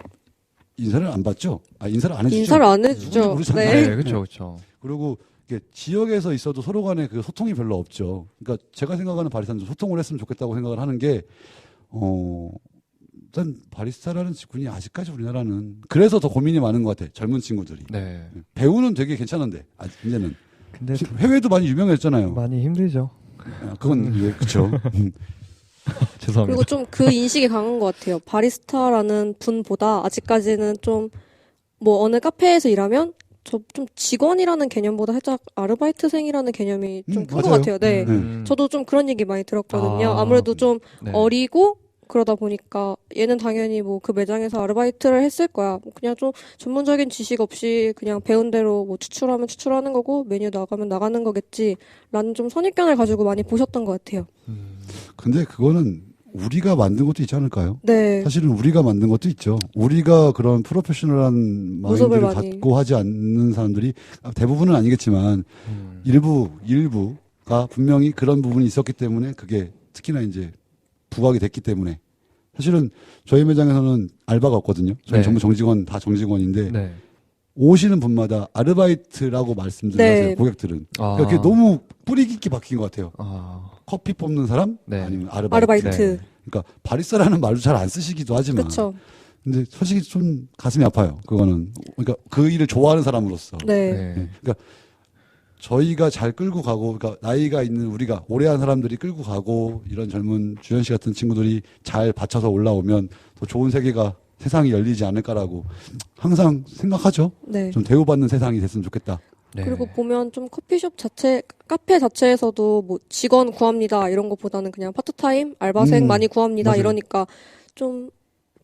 인사를 안 받죠? 인사를 안 해주죠? 인사를 안 누군지 해주죠. 모르잖아요. 네. 네, 그렇죠, 그렇죠. 그리고 이게 지역에서 있어도 서로 간에 그 소통이 별로 없죠. 그러니까 제가 생각하는 바리스타는 좀 소통을 했으면 좋겠다고 생각을 하는 게, 일단 바리스타라는 직군이 아직까지 우리나라는 그래서 더 고민이 많은 것 같아. 젊은 친구들이. 네. 배우는 되게 괜찮은데 아직 이제는 근데 해외도 많이 유명했잖아요. 많이 힘들죠. 그건 예, 그렇죠. 죄송합니다. 그리고 좀 그 인식이 강한 것 같아요. 바리스타라는 분보다 아직까지는 좀 뭐 어느 카페에서 일하면 저 좀 직원이라는 개념보다 살짝 아르바이트생이라는 개념이 좀 큰 것 맞아요. 같아요. 네. 저도 좀 그런 얘기 많이 들었거든요. 아, 아무래도 좀 네. 어리고 그러다 보니까 얘는 당연히 뭐 그 매장에서 아르바이트를 했을 거야. 뭐 그냥 좀 전문적인 지식 없이 그냥 배운 대로 뭐 추출하면 추출하는 거고 메뉴 나가면 나가는 거겠지. 라는 좀 선입견을 가지고 많이 보셨던 것 같아요. 근데 그거는 우리가 만든 것도 있지 않을까요? 네. 사실은 우리가 만든 것도 있죠. 우리가 그런 프로페셔널한 모습을 마인드를 많이. 갖고 하지 않는 사람들이 대부분은 아니겠지만 일부가 분명히 그런 부분이 있었기 때문에 그게 특히나 이제 부각이 됐기 때문에 사실은 저희 매장에서는 알바가 없거든요. 저희 네. 전부 정직원 다 정직원인데 네. 오시는 분마다 아르바이트라고 말씀들을 네. 하세요. 고객들은. 아. 그러니까 그게 너무 뿌리 깊게 박힌 것 같아요. 아. 커피 뽑는 사람 네. 아니면 아르바이트. 아르바이트. 네. 그러니까 바리스타라는 말도 잘 안 쓰시기도 하지만 그쵸. 근데 솔직히 좀 가슴이 아파요. 그거는. 그러니까 그 일을 좋아하는 사람으로서. 네. 네. 그러니까 저희가 잘 끌고 가고, 그러니까 나이가 있는 우리가 오래 한 사람들이 끌고 가고, 이런 젊은 주현 씨 같은 친구들이 잘 받쳐서 올라오면 더 좋은 세계가 세상이 열리지 않을까라고 항상 생각하죠. 네. 좀 대우받는 세상이 됐으면 좋겠다. 네. 그리고 보면 좀 커피숍 자체, 카페 자체에서도 뭐 직원 구합니다 이런 것보다는 그냥 파트타임, 알바생 많이 구합니다 맞아요. 이러니까 좀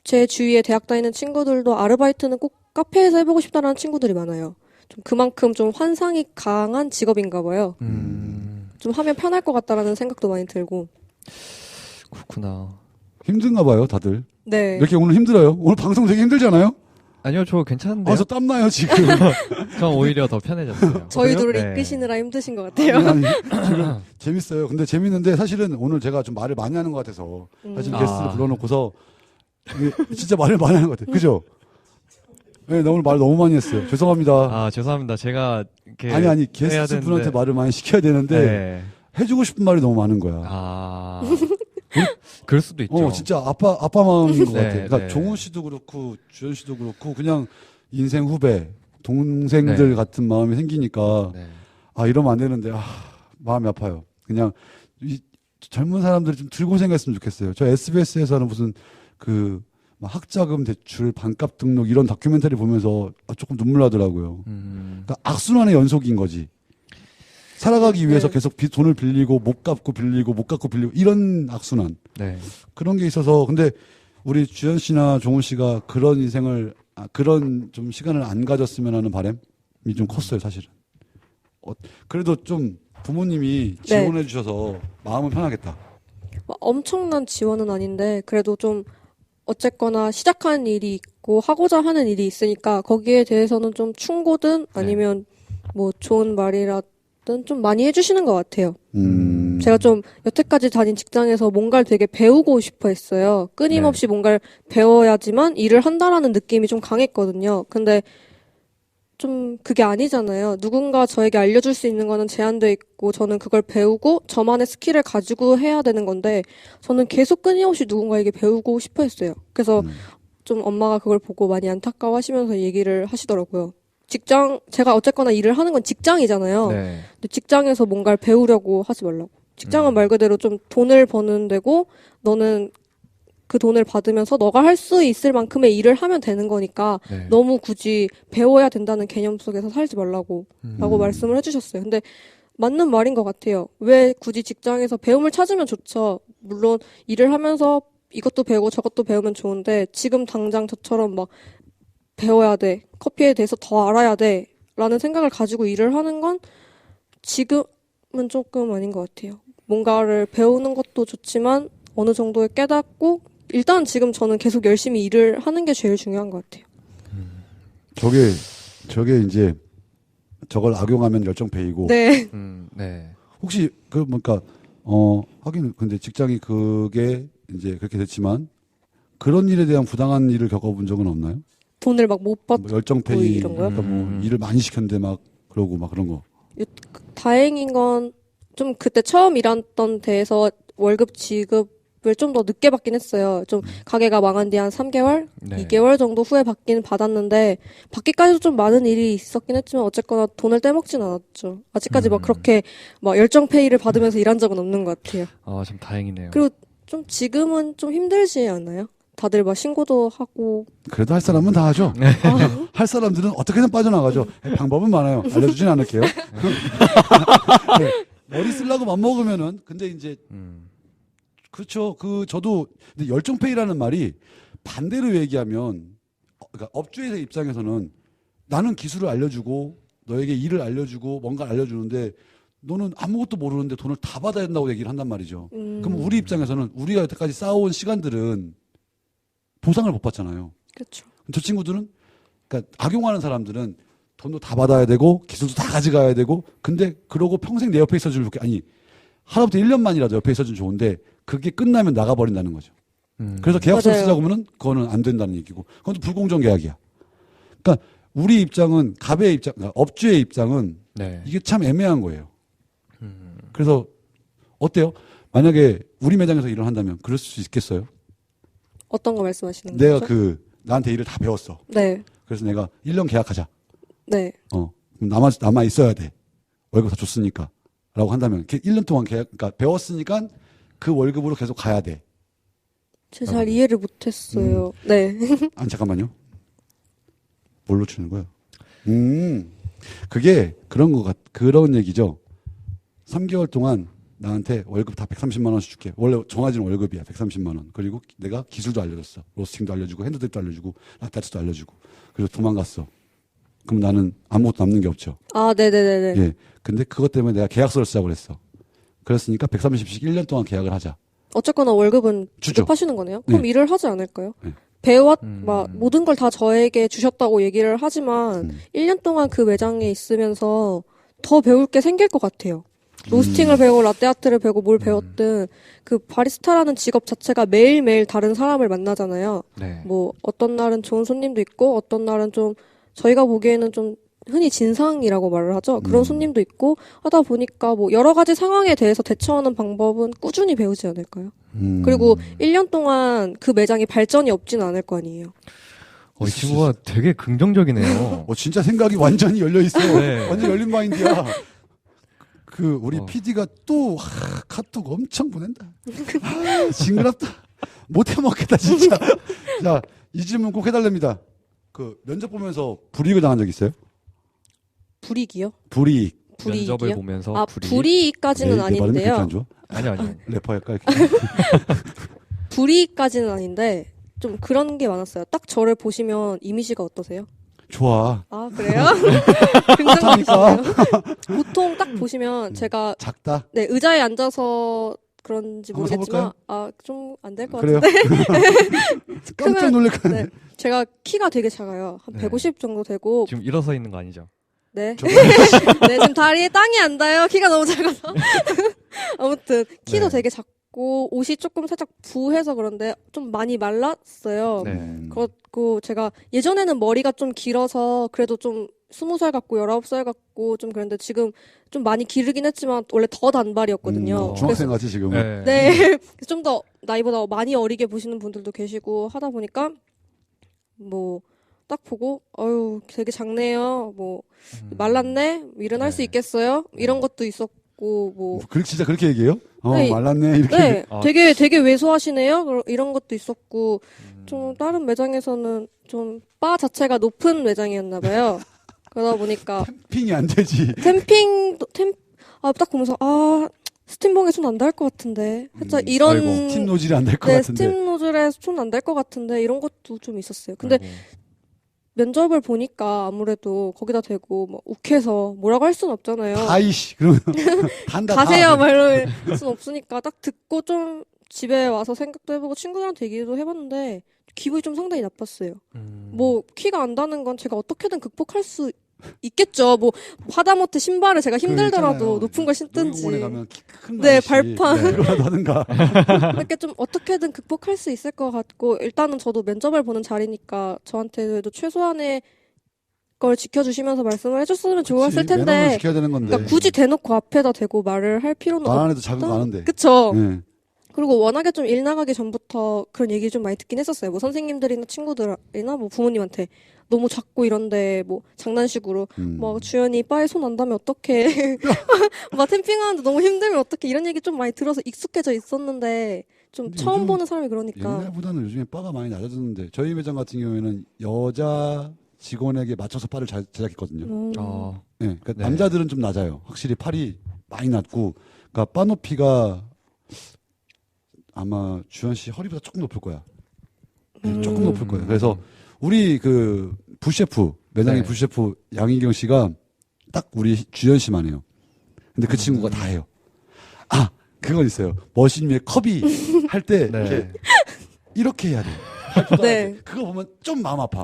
제 주위에 대학 다니는 친구들도 아르바이트는 꼭 카페에서 해보고 싶다라는 친구들이 많아요. 좀 그만큼 좀 환상이 강한 직업인가 봐요. 좀 하면 편할 것 같다라는 생각도 많이 들고. 그렇구나. 힘든가 봐요, 다들. 네. 이렇게 오늘 힘들어요. 오늘 방송 되게 힘들잖아요? 아니요, 저 괜찮은데요. 저 땀나요, 지금. 전 오히려 더 편해졌어요. 저희 둘을 네. 이끄시느라 힘드신 것 같아요. 아니, 지금 재밌어요. 근데 재밌는데 사실은 오늘 제가 좀 말을 많이 하는 것 같아서 사실 게스트를 아. 불러놓고서 이게 진짜 말을 많이 하는 것 같아요. 그죠? 네, 나 오늘 말 너무 많이 했어요. 죄송합니다. 아, 죄송합니다. 제가 이렇게 아니, 해야 게스트 되는데. 분한테 말을 많이 시켜야 되는데 네. 해주고 싶은 말이 너무 많은 거야. 아. 그럴 수도 있죠. 진짜 아빠 마음인 것 네, 같아. 그러니까 네. 종훈 씨도 그렇고 주현 씨도 그렇고 그냥 인생 후배, 동생들 네. 같은 마음이 생기니까 네. 이러면 안 되는데 마음이 아파요. 그냥 이 젊은 사람들이 좀 덜 고생했으면 좋겠어요. 저 SBS에서 하는 무슨 그 막 학자금 대출, 반값 등록 이런 다큐멘터리 보면서 조금 눈물 나더라고요. 그러니까 악순환의 연속인 거지. 살아가기 위해서 네. 계속 돈을 빌리고 못 갚고 빌리고 못 갚고 빌리고 이런 악순환. 네. 그런 게 있어서 근데 우리 주현 씨나 종훈 씨가 그런 인생을 그런 좀 시간을 안 가졌으면 하는 바람이 좀 컸어요, 사실은. 그래도 좀 부모님이 네. 지원해 주셔서 마음은 편하겠다. 엄청난 지원은 아닌데 그래도 좀 어쨌거나 시작한 일이 있고 하고자 하는 일이 있으니까 거기에 대해서는 좀 충고든 아니면 뭐 좋은 말이라든 좀 많이 해주시는 것 같아요. 제가 좀 여태까지 다닌 직장에서 뭔가를 되게 배우고 싶어 했어요. 끊임없이 뭔가를 배워야지만 일을 한다라는 느낌이 좀 강했거든요. 근데 좀 그게 아니잖아요. 누군가 저에게 알려줄 수 있는 거는 제한돼 있고 저는 그걸 배우고 저만의 스킬을 가지고 해야 되는 건데 저는 계속 끊임없이 누군가에게 배우고 싶어 했어요. 그래서 좀 엄마가 그걸 보고 많이 안타까워하시면서 얘기를 하시더라고요. 제가 어쨌거나 일을 하는 건 직장이잖아요. 네. 근데 직장에서 뭔가를 배우려고 하지 말라고. 직장은 말 그대로 좀 돈을 버는 데고 너는 그 돈을 받으면서 너가 할 수 있을 만큼의 일을 하면 되는 거니까 네. 너무 굳이 배워야 된다는 개념 속에서 살지 말라고 라고 말씀을 해주셨어요. 근데 맞는 말인 것 같아요. 왜 굳이 직장에서 배움을 찾으면 좋죠. 물론 일을 하면서 이것도 배우고 저것도 배우면 좋은데 지금 당장 저처럼 막 배워야 돼. 커피에 대해서 더 알아야 돼. 라는 생각을 가지고 일을 하는 건 지금은 조금 아닌 것 같아요. 뭔가를 배우는 것도 좋지만 어느 정도에 깨닫고 일단 지금 저는 계속 열심히 일을 하는 게 제일 중요한 것 같아요. 저게 이제 저걸 악용하면 열정페이고. 네. 네. 혹시 하긴 근데 직장이 그게 이제 그렇게 됐지만 그런 일에 대한 부당한 일을 겪어본 적은 없나요? 돈을 막 못 받고 뭐 열정페이 이런 거요? 그러니까 뭐 일을 많이 시켰는데 막 그러고 막 그런 거. 다행인 건 좀 그때 처음 일했던 데에서 월급 지급을 좀 더 늦게 받긴 했어요. 좀 가게가 망한 뒤 한 3개월, 네. 2개월 정도 후에 받긴 받았는데 받기까지도 좀 많은 일이 있었긴 했지만 어쨌거나 돈을 떼먹진 않았죠. 아직까지 막 그렇게 막 열정페이를 받으면서 일한 적은 없는 것 같아요. 아, 참 다행이네요. 그리고 좀 지금은 좀 힘들지 않나요? 다들 막 신고도 하고 그래도 할 사람은 다 하죠. 네. 할 사람들은 어떻게든 빠져나가죠. 방법은 많아요. 알려주진 않을게요. 네, 머리 쓰려고 맘먹으면은 근데 이제 그렇죠. 저도 근데 열정페이라는 말이 반대로 얘기하면 그러니까 업주의 입장에서는 나는 기술을 알려주고 너에게 일을 알려주고 뭔가 알려주는데 너는 아무것도 모르는데 돈을 다 받아야 된다고 얘기를 한단 말이죠. 그럼 우리 입장에서는 우리가 여태까지 쌓아온 시간들은 보상을 못 받잖아요. 그렇죠. 저 친구들은 그러니까 악용하는 사람들은 돈도 다 받아야 되고 기술도 다 가져가야 되고 근데 그러고 평생 내 옆에 있어주면 좋게 아니 하루부터 1년만이라도 옆에 있어주면 좋은데 그게 끝나면 나가버린다는 거죠. 그래서 계약서를 맞아요. 쓰자고 하면은 그거는 안 된다는 얘기고 그건 또 불공정 계약이야. 그러니까 우리 입장은 갑의 입장, 그러니까 업주의 입장은 네. 이게 참 애매한 거예요. 그래서 어때요? 만약에 우리 매장에서 일을 한다면 그럴 수 있겠어요? 어떤 거 말씀하시는 내가 거죠? 나한테 일을 다 배웠어. 네. 그래서 내가 1년 계약하자. 네. 그럼 남아 있어야 돼. 월급 다 줬으니까. 라고 한다면 1년 동안 그러니까 배웠으니까 그 월급으로 계속 가야 돼. 제가 잘 이해를 못했어요. 네. 아니 잠깐만요. 뭘로 치는 거야? 그게 그런 얘기죠. 3개월 동안 나한테 월급 다 130만 원씩 줄게. 원래 정해진 월급이야. 130만 원. 그리고 내가 기술도 알려줬어. 로스팅도 알려주고 핸드드립도 알려주고 라떼아트도 알려주고. 그래서 도망갔어. 그럼 나는 아무것도 남는 게 없죠. 아, 네네네네. 예. 근데 그것 때문에 내가 계약서를 시작을 했어. 그랬으니까 130씩 1년 동안 계약을 하자. 어쨌거나 월급은 주죠. 지급하시는 거네요? 그럼 네. 일을 하지 않을까요? 네. 모든 걸 다 저에게 주셨다고 얘기를 하지만 1년 동안 그 매장에 있으면서 더 배울 게 생길 것 같아요. 로스팅을 배우고 라떼아트를 배우고 뭘 배웠든 그 바리스타라는 직업 자체가 매일매일 다른 사람을 만나잖아요. 네. 뭐 어떤 날은 좋은 손님도 있고 어떤 날은 좀 저희가 보기에는 좀 흔히 진상이라고 말을 하죠. 그런 손님도 있고 하다 보니까 뭐 여러 가지 상황에 대해서 대처하는 방법은 꾸준히 배우지 않을까요? 그리고 1년 동안 그 매장이 발전이 없지는 않을 거 아니에요. 이 친구가 되게 긍정적이네요. 진짜 생각이 완전히 열려 있어. 네. 완전 열린 마인드야. 우리 PD가 또 카톡 엄청 보낸다. 징그럽다. 못 해먹겠다 진짜. 자, 이 질문 꼭 해달랍니다. 그 면접 보면서 불이익을 당한 적 있어요? 불이익이요? 불이익. 면접을 불이익이요? 보면서 아, 불이익? 불이익까지는 내 발음이 그렇게 아닌데요. 안 좋아? 아니요. 래퍼 할까? 이렇게. 불이익까지는 아닌데 좀 그런 게 많았어요. 딱 저를 보시면 이미지가 어떠세요? 좋아. 아, 그래요? 긍정적이시네요. 보통 딱 보시면 제가 작다. 네, 의자에 앉아서 그런지 한번 모르겠지만 좀 안 될 것 그래요? 같은데. 깜짝 크면- 놀랄 것 같네. 네. 제가 키가 되게 작아요. 한 네. 150 정도 되고 지금 일어서 있는 거 아니죠? 네. 저거- 네, 지금 다리에 땅이 안 닿아요. 키가 너무 작아서. 아무튼 키도 네. 되게 작고 옷이 조금 살짝 부해서 그런데 좀 많이 말랐어요. 네. 그렇고 제가 예전에는 머리가 좀 길어서 그래도 좀 20살 같고 19살 같고 좀 그랬는데 지금 좀 많이 기르긴 했지만 원래 더 단발이었거든요. 중학생 같이 지금. 네. 네. 좀 더 나이보다 많이 어리게 보시는 분들도 계시고 하다 보니까 뭐 딱 보고 어유 되게 작네요. 뭐 말랐네. 일어날 수 네. 있겠어요? 이런 것도 있었고 뭐 진짜 그렇게 얘기해요? 네. 말랐네. 이렇게. 네, 아. 되게 왜소하시네요. 이런 것도 있었고 좀 다른 매장에서는 좀 바 자체가 높은 매장이었나 봐요. 그러다 보니까 핑이 안 되지. 딱 보면서 스팀봉에 손 안 닿을 것 같은데 살짝 이런 아이고, 스팀 노즐이 안 될 것 네, 같은데. 스팀 노즐에 손 안 닿을 것 같은데 이런 것도 좀 있었어요. 근데 아이고. 면접을 보니까 아무래도 거기다 대고 뭐 욱해서 뭐라고 할 수는 없잖아요. 다이씨. 그러면 간다. 가세요 막 이럴 수는 없으니까 딱 듣고 좀 집에 와서 생각도 해보고 친구들한테 얘기도 해봤는데 기분이 좀 상당히 나빴어요. 뭐 키가 안 닿는 건 제가 어떻게든 극복할 수 있겠죠. 뭐 하다못해 신발을 제가 힘들더라도 높은 걸 신든지 놀이공원에 가면 키큰 네, 발판. 그거라도 하든가. 이렇게 좀 어떻게든 극복할 수 있을 것 같고 일단은 저도 면접을 보는 자리니까 저한테도 최소한의 걸 지켜주시면서 말씀을 해줬으면 좋았을 매너는 텐데 지켜야 되는 건데. 그러니까 굳이 대놓고 앞에다 대고 말을 할 필요는 말 없. 안 해도 자극 많은데. 그쵸. 네. 그리고 워낙에 좀 일 나가기 전부터 그런 얘기 좀 많이 듣긴 했었어요. 뭐 선생님들이나 친구들이나 뭐 부모님한테 너무 작고 이런데 뭐 장난식으로 막 주연이 바에 손 안 닿으면 어떡해. 막 캠핑하는데 너무 힘들면 어떡해. 이런 얘기 좀 많이 들어서 익숙해져 있었는데 좀 근데 처음 요즘 보는 사람이 그러니까. 옛날보다는 요즘에 바가 많이 낮아졌는데 저희 매장 같은 경우에는 여자 직원에게 맞춰서 바를 제작했거든요. 네, 그러니까 네. 남자들은 좀 낮아요. 확실히 팔이 많이 낮고, 그러니까 바 높이가 아마 주현 씨 허리보다 조금 높을 거야. 네, 조금 높을 거예요. 그래서 우리 그 부셰프 매장의 네. 부셰프 양희경 씨가 딱 우리 주현 씨만 해요. 근데 그 친구가 다 해요. 그건 있어요. 머신 위에 컵이 할 때 네. 이렇게 해야 돼. 네. 그거 보면 좀 마음 아파.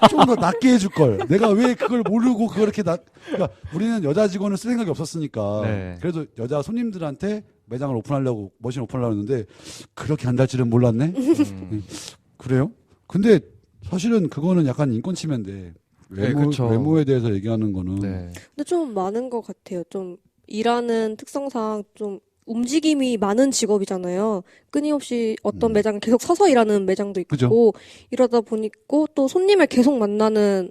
좀 더 낮게 해줄 걸. 내가 왜 그걸 모르고 그걸 이렇게 그러니까 우리는 여자 직원을 쓸 생각이 없었으니까. 네. 그래도 여자 손님들한테 매장을 오픈하려고 머신 오픈하려고 했는데 그렇게 안 달 줄은 몰랐네. 그래요? 근데 사실은 그거는 약간 인권 침해인데 네, 그쵸. 외모에 대해서 얘기하는 거는 네. 근데 좀 많은 것 같아요. 좀 일하는 특성상 좀 움직임이 많은 직업이잖아요. 끊임없이 어떤 매장은 계속 서서 일하는 매장도 있고 그죠. 이러다 보니까 또 손님을 계속 만나는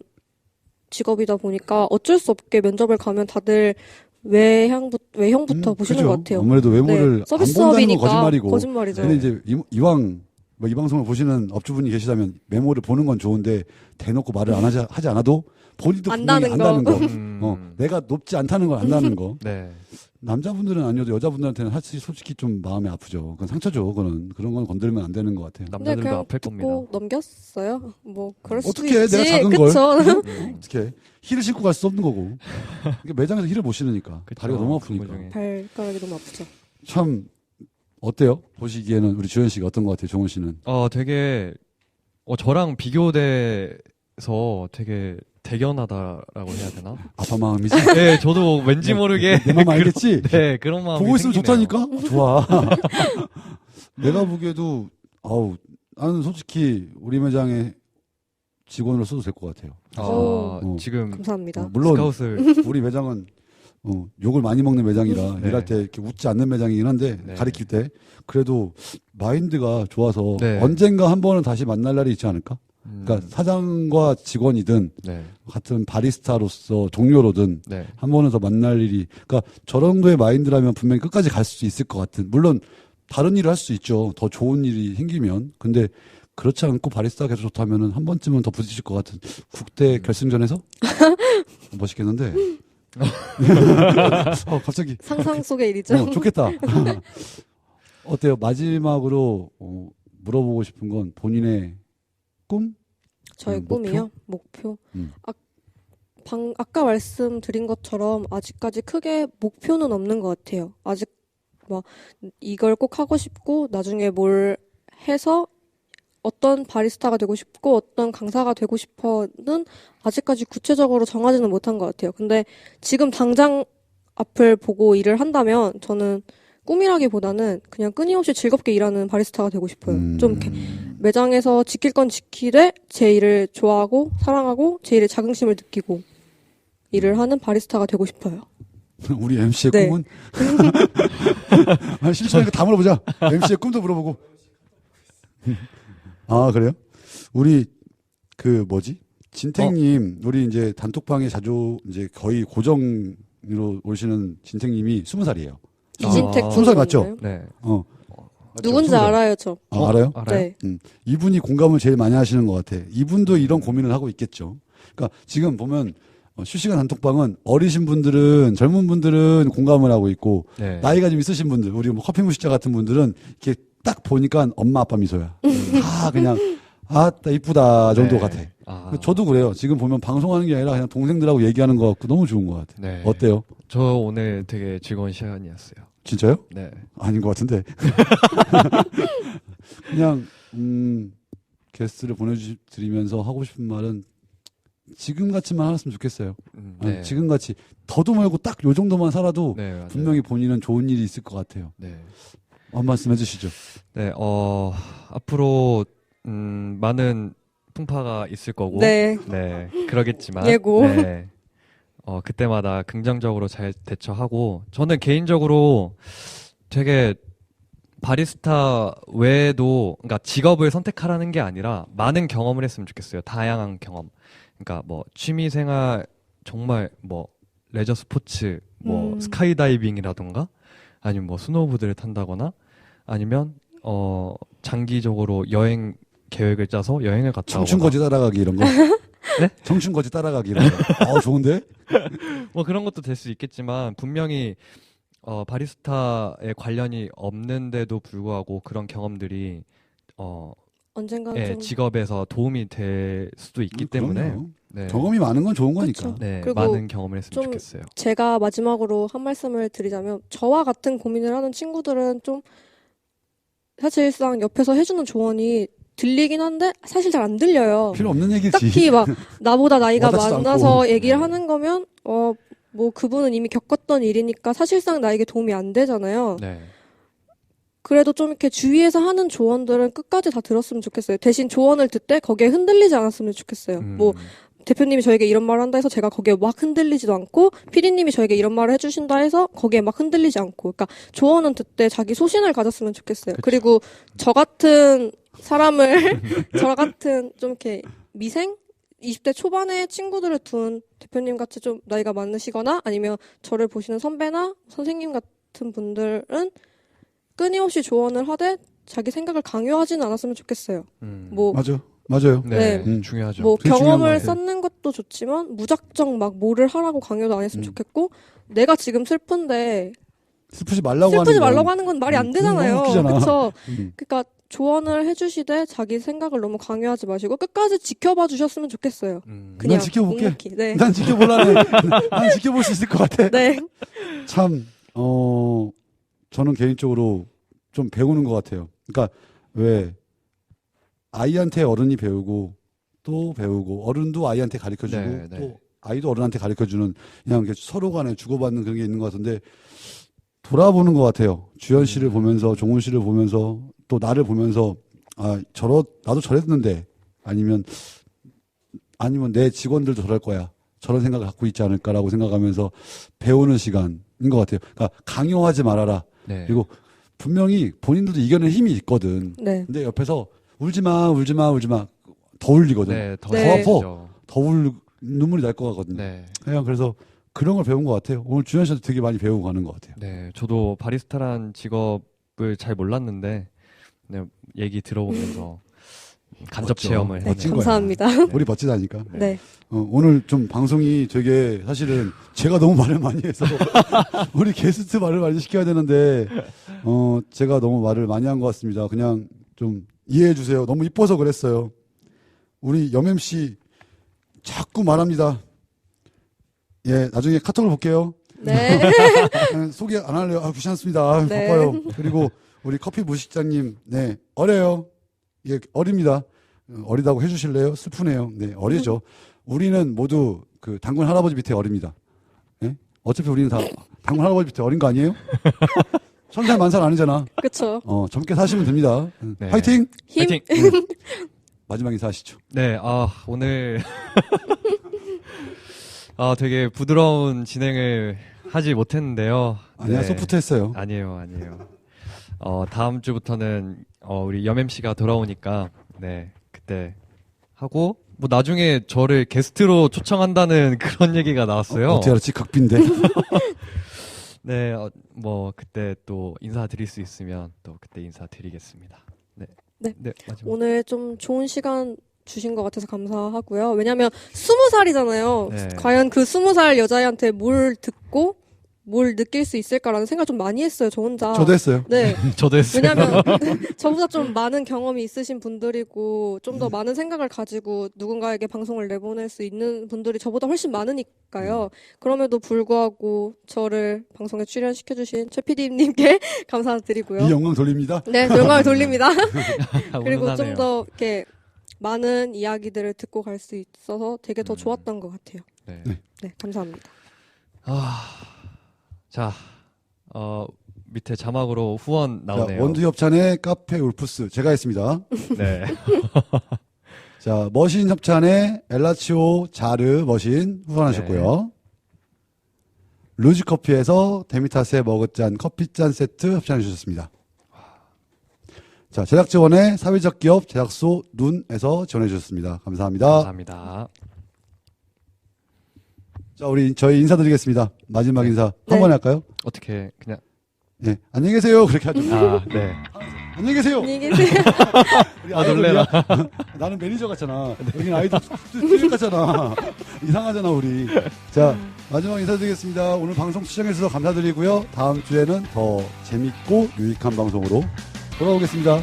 직업이다 보니까 어쩔 수 없게 면접을 가면 다들 외형부터 보시는 그죠. 것 같아요. 아무래도 외모를 네, 서비스 안 본다는 건 사업이니까 거짓말이고. 거짓말이죠. 근데 이제 이왕 뭐 이 방송을 보시는 업주분이 계시다면 메모를 보는 건 좋은데 대놓고 말을 하지 않아도 본인도 분명히 안다는 거. 안다는 거. 내가 높지 않다는 걸 안다는 거. 네. 남자분들은 아니어도 여자분들한테는 사실 솔직히 좀 마음이 아프죠. 그건 상처죠. 그런 건 건드리면 안 되는 것 같아요. 근데 남자들도 그냥 아플 겁니다. 듣고 넘겼어요. 뭐 그럴 수도 어떻게 있지. 내가 작은 그쵸? 걸 어떻게 힐을 신고 갈 수 없는 거고. 그러니까 매장에서 힐을 못 신으니까 그쵸. 다리가 너무 아프니까. 그거 중에. 발가락이 너무 아프죠. 참 어때요? 보시기에는 우리 주현 씨가 어떤 것 같아요? 종훈 씨는. 되게 저랑 비교돼서 되게 대견하다라고 해야 되나? 아빠 마음이지. 네, 저도 왠지 모르게 내 마음 알겠지? 네, 그런 마음이 보고 있으면 생기네요. 좋다니까? 좋아. 내가 보기에도, 나는 솔직히 우리 매장의 직원으로 써도 될 것 같아요. 어. 지금 감사합니다. 물론, 스카웃을 우리 매장은, 욕을 많이 먹는 매장이라 네. 일할 때 이렇게 웃지 않는 매장이긴 한데, 네. 가리킬 때. 그래도 마인드가 좋아서 네. 언젠가 한 번은 다시 만날 날이 있지 않을까? 그러니까 사장과 직원이든 네, 같은 바리스타로서 동료로든 네, 한 번은 더 만날 일이, 그러니까 저 정도의 마인드라면 분명히 끝까지 갈 수 있을 것 같은. 물론 다른 일을 할 수 있죠. 더 좋은 일이 생기면. 근데 그렇지 않고 바리스타 계속 좋다면은 한 번쯤은 더 부딪힐 것 같은 국대 결승전에서 멋있겠는데. 갑자기 상상 속의 일이죠. 좋겠다. 어때요? 마지막으로 물어보고 싶은 건 본인의 꿈? 저의 목표? 꿈이요? 목표. 음. 아까 말씀드린 것처럼 아직까지 크게 목표는 없는 것 같아요. 아직 뭐 이걸 꼭 하고 싶고 나중에 뭘 해서 어떤 바리스타가 되고 싶고 어떤 강사가 되고 싶어는 아직까지 구체적으로 정하지는 못한 것 같아요. 근데 지금 당장 앞을 보고 일을 한다면 저는 꿈이라기보다는 그냥 끊임없이 즐겁게 일하는 바리스타가 되고 싶어요. 좀 이렇게 매장에서 지킬 건 지키되 제 일을 좋아하고 사랑하고 제 일에 자긍심을 느끼고 일을 하는 바리스타가 되고 싶어요. 우리 MC의 네. 꿈은? 아니, 실시간에 다 물어보자. MC의 꿈도 물어보고. 아, 그래요? 우리, 진택님, 우리 이제 단톡방에 자주, 이제 거의 고정으로 오시는 진택님이 20살이에요. 이진택 20살 맞죠? 분인가요? 네. 맞죠? 누군지 20살. 알아요, 저. 아, 알아요? 알아요? 네. 이분이 공감을 제일 많이 하시는 것 같아. 이분도 이런 고민을 하고 있겠죠. 그러니까 지금 보면 실시간 단톡방은 어리신 분들은, 젊은 분들은 공감을 하고 있고, 네. 나이가 좀 있으신 분들, 우리 뭐 커피 무식자 같은 분들은 이렇게 딱 보니까 엄마 아빠 미소야. 다 그냥, 나 이쁘다 정도 네. 같아. 아. 저도 그래요. 지금 보면 방송하는 게 아니라 그냥 동생들하고 얘기하는 것 같고 너무 좋은 것 같아. 네. 어때요? 저 오늘 되게 즐거운 시간이었어요. 진짜요? 네. 아닌 것 같은데. 그냥, 게스트를 보내드리면서 하고 싶은 말은 지금같이만 알았으면 좋겠어요. 네. 지금같이 더도 말고 딱 요 정도만 살아도 네, 맞아요. 분명히 본인은 좋은 일이 있을 것 같아요. 네. 한 말씀 해주시죠. 네, 앞으로, 많은 풍파가 있을 거고. 네. 네, 그러겠지만. 예고. 네. 그때마다 긍정적으로 잘 대처하고, 저는 개인적으로 되게 바리스타 외에도, 그러니까 직업을 선택하라는 게 아니라 많은 경험을 했으면 좋겠어요. 다양한 경험. 그러니까 뭐 취미생활, 정말 뭐 레저 스포츠, 뭐 스카이다이빙이라던가, 아니면 뭐 스노우보드를 탄다거나, 아니면 장기적으로 여행 계획을 짜서 여행을 갔다 오거나. 청춘거지 따라가기 이런 거. 네? 청춘거지 따라가기 이런 거. 좋은데? 뭐 그런 것도 될 수 있겠지만 분명히 바리스타에 관련이 없는데도 불구하고 그런 경험들이 언젠가 예, 좀 직업에서 도움이 될 수도 있기 때문에 그럼요. 네. 경험이 많은 건 좋은 거니까. 그쵸. 네, 그리고 많은 경험을 했으면 좀 좋겠어요. 제가 마지막으로 한 말씀을 드리자면 저와 같은 고민을 하는 친구들은 좀 사실상 옆에서 해주는 조언이 들리긴 한데 사실 잘 안 들려요. 필요 없는 얘기지. 딱히 막 나보다 나이가 와닿지도 많아서 않고. 얘기를 네. 하는 거면 뭐 그분은 이미 겪었던 일이니까 사실상 나에게 도움이 안 되잖아요. 네. 그래도 좀 이렇게 주위에서 하는 조언들은 끝까지 다 들었으면 좋겠어요. 대신 조언을 듣되 거기에 흔들리지 않았으면 좋겠어요. 뭐 대표님이 저에게 이런 말을 한다 해서 제가 거기에 막 흔들리지도 않고 피디님이 저에게 이런 말을 해주신다 해서 거기에 막 흔들리지 않고 그러니까 조언은 듣되 자기 소신을 가졌으면 좋겠어요. 그쵸. 그리고 저 같은 사람을 저 같은 좀 이렇게 미생 20대 초반의 친구들을 둔 대표님 같이 좀 나이가 많으시거나 아니면 저를 보시는 선배나 선생님 같은 분들은 끊임없이 조언을 하되 자기 생각을 강요하지는 않았으면 좋겠어요. 뭐 맞아요. 네, 네. 중요하죠. 뭐 되게 중요한 경험을 것 같아요. 쌓는 것도 좋지만 무작정 막 뭐를 하라고 강요도 안 했으면 음. 좋겠고 내가 지금 슬픈데 슬프지 말라고 슬프지 하는 건 말라고 하는 건 말이 안 되잖아요. 너무 웃기잖아. 그렇죠. 음. 그러니까 조언을 해주시되 자기 생각을 너무 강요하지 마시고 끝까지 지켜봐 주셨으면 좋겠어요. 그냥 난 지켜볼게. 묵묵히. 네. 난 지켜볼라네. 난 지켜볼 수 있을 것 같아. 네. 참, 저는 개인적으로 좀 배우는 것 같아요. 그러니까 왜 아이한테 어른이 배우고 또 배우고 어른도 아이한테 가르쳐주고 네, 네. 또 아이도 어른한테 가르쳐주는 그냥 이렇게 서로 간에 주고받는 그런 게 있는 것 같은데 돌아보는 것 같아요. 주현 씨를 보면서 종훈 씨를 보면서 또 나를 보면서 나도 저랬는데 아니면 내 직원들도 저럴 거야. 저런 생각을 갖고 있지 않을까라고 생각하면서 배우는 시간인 것 같아요. 그러니까 강요하지 말아라. 네. 그리고 분명히 본인들도 이겨낼 힘이 있거든. 네. 근데 옆에서 울지 마. 더 울리거든. 네, 더 네. 아프죠. 눈물이 날 것 같거든요. 네. 그냥 그래서 그런 걸 배운 것 같아요. 오늘 주현 씨한테 되게 많이 배우고 가는 것 같아요. 네, 저도 바리스타란 직업을 잘 몰랐는데 네, 얘기 들어보면서 간접 멋져. 체험을 네, 멋진 했네요. 거야. 감사합니다. 우리 멋지다니까. 네. 오늘 좀 방송이 되게 사실은 제가 너무 말을 많이 해서 우리 게스트 말을 많이 시켜야 되는데 제가 너무 말을 많이 한 것 같습니다. 그냥 좀 이해해 주세요. 너무 이뻐서 그랬어요. 우리 염MC 자꾸 말합니다. 예, 나중에 카톡을 볼게요. 네. 소개 안 할래요. 아, 귀찮습니다. 네. 바빠요. 그리고 우리 커피 무식자님, 네, 어려요. 예, 어립니다. 어리다고 해주실래요? 슬프네요. 네, 어리죠. 우리는 모두 그 당군 할아버지 밑에 어립니다. 예? 어차피 우리는 다 당군 할아버지 밑에 어린 거 아니에요? 천살 만살 아니잖아. 그쵸. 젊게 사시면 됩니다. 네. 화이팅! 힘. 파이팅! 마지막 인사하시죠. 네, 오늘 되게 부드러운 진행을 하지 못했는데요. 아니야, 네. 소프트 했어요. 아니에요. 다음 주부터는 우리 염MC가 돌아오니까 네, 그때 하고 뭐 나중에 저를 게스트로 초청한다는 그런 얘기가 나왔어요. 어떻게 알았지? 극빈데. 네, 뭐 그때 또 인사드릴 수 있으면 또 그때 인사드리겠습니다. 네. 네. 마지막. 오늘 좀 좋은 시간 주신 것 같아서 감사하고요. 왜냐면 20살이잖아요. 네. 과연 그 20살 여자애한테 뭘 듣고 뭘 느낄 수 있을까라는 생각 좀 많이 했어요. 저 혼자. 저도 했어요. 네. 저도 했어요. 왜냐면 저보다 좀 많은 경험이 있으신 분들이고 좀 더 많은 생각을 가지고 누군가에게 방송을 내보낼 수 있는 분들이 저보다 훨씬 많으니까요. 그럼에도 불구하고 저를 방송에 출연시켜주신 최 PD님께 감사드리고요. 이 영광 돌립니다. 네, 영광을 돌립니다. 그리고 훈훈하네요. 좀 더 이렇게 많은 이야기들을 듣고 갈 수 있어서 되게 더 좋았던 것 같아요. 네. 네, 감사합니다. 자, 밑에 자막으로 후원 자, 나오네요. 원두협찬의 카페 울프스 제가 했습니다. 네. 자, 머신 협찬의 엘라치오 자르 머신 후원하셨고요. 루즈커피에서 데미타스의 머그잔 커피잔 세트 협찬해 주셨습니다. 자, 제작 지원의 사회적 기업 제작소 눈에서 지원해 주셨습니다. 감사합니다. 감사합니다. 자, 저희 인사드리겠습니다. 마지막 인사 네. 한 번에 할까요? 어떻게 그냥 예, 안녕히 계세요. 그렇게 하죠. 네. 안녕히 계세요. 안녕히 계세요. 우리 아이돌이야. 나는 매니저 같잖아. 여기는 아이돌 뚜렷 같잖아. 이상하잖아, 우리. 자, 마지막 인사드리겠습니다. 오늘 방송 시청해주셔서 감사드리고요. 다음 주에는 더 재밌고 유익한 방송으로 돌아오겠습니다.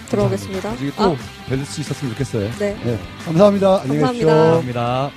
들어오겠습니다. 나중에 또 뵐 수 있었으면 좋겠어요. 네. 네, 감사합니다. 안녕히 계십시오. 감사합니다. 감사합니다.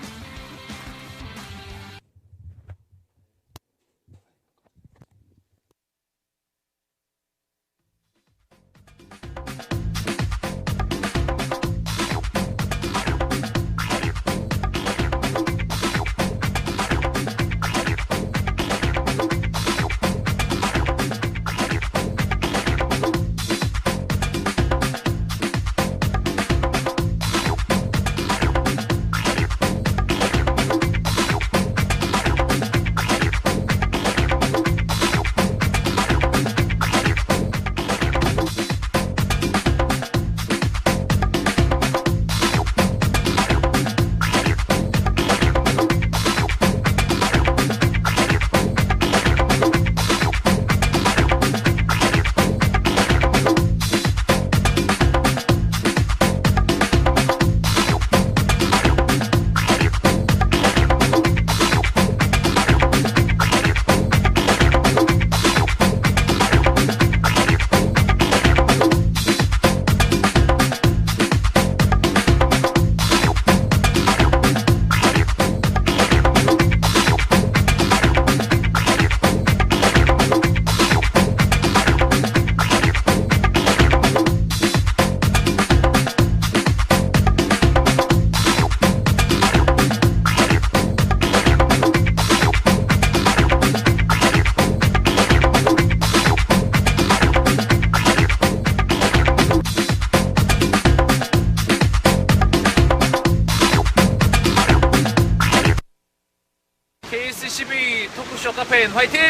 KS12 토크쇼 카페인 화이팅!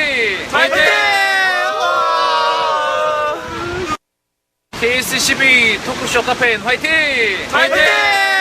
화이팅! KS12 토크쇼 카페인 화이팅! 화이팅!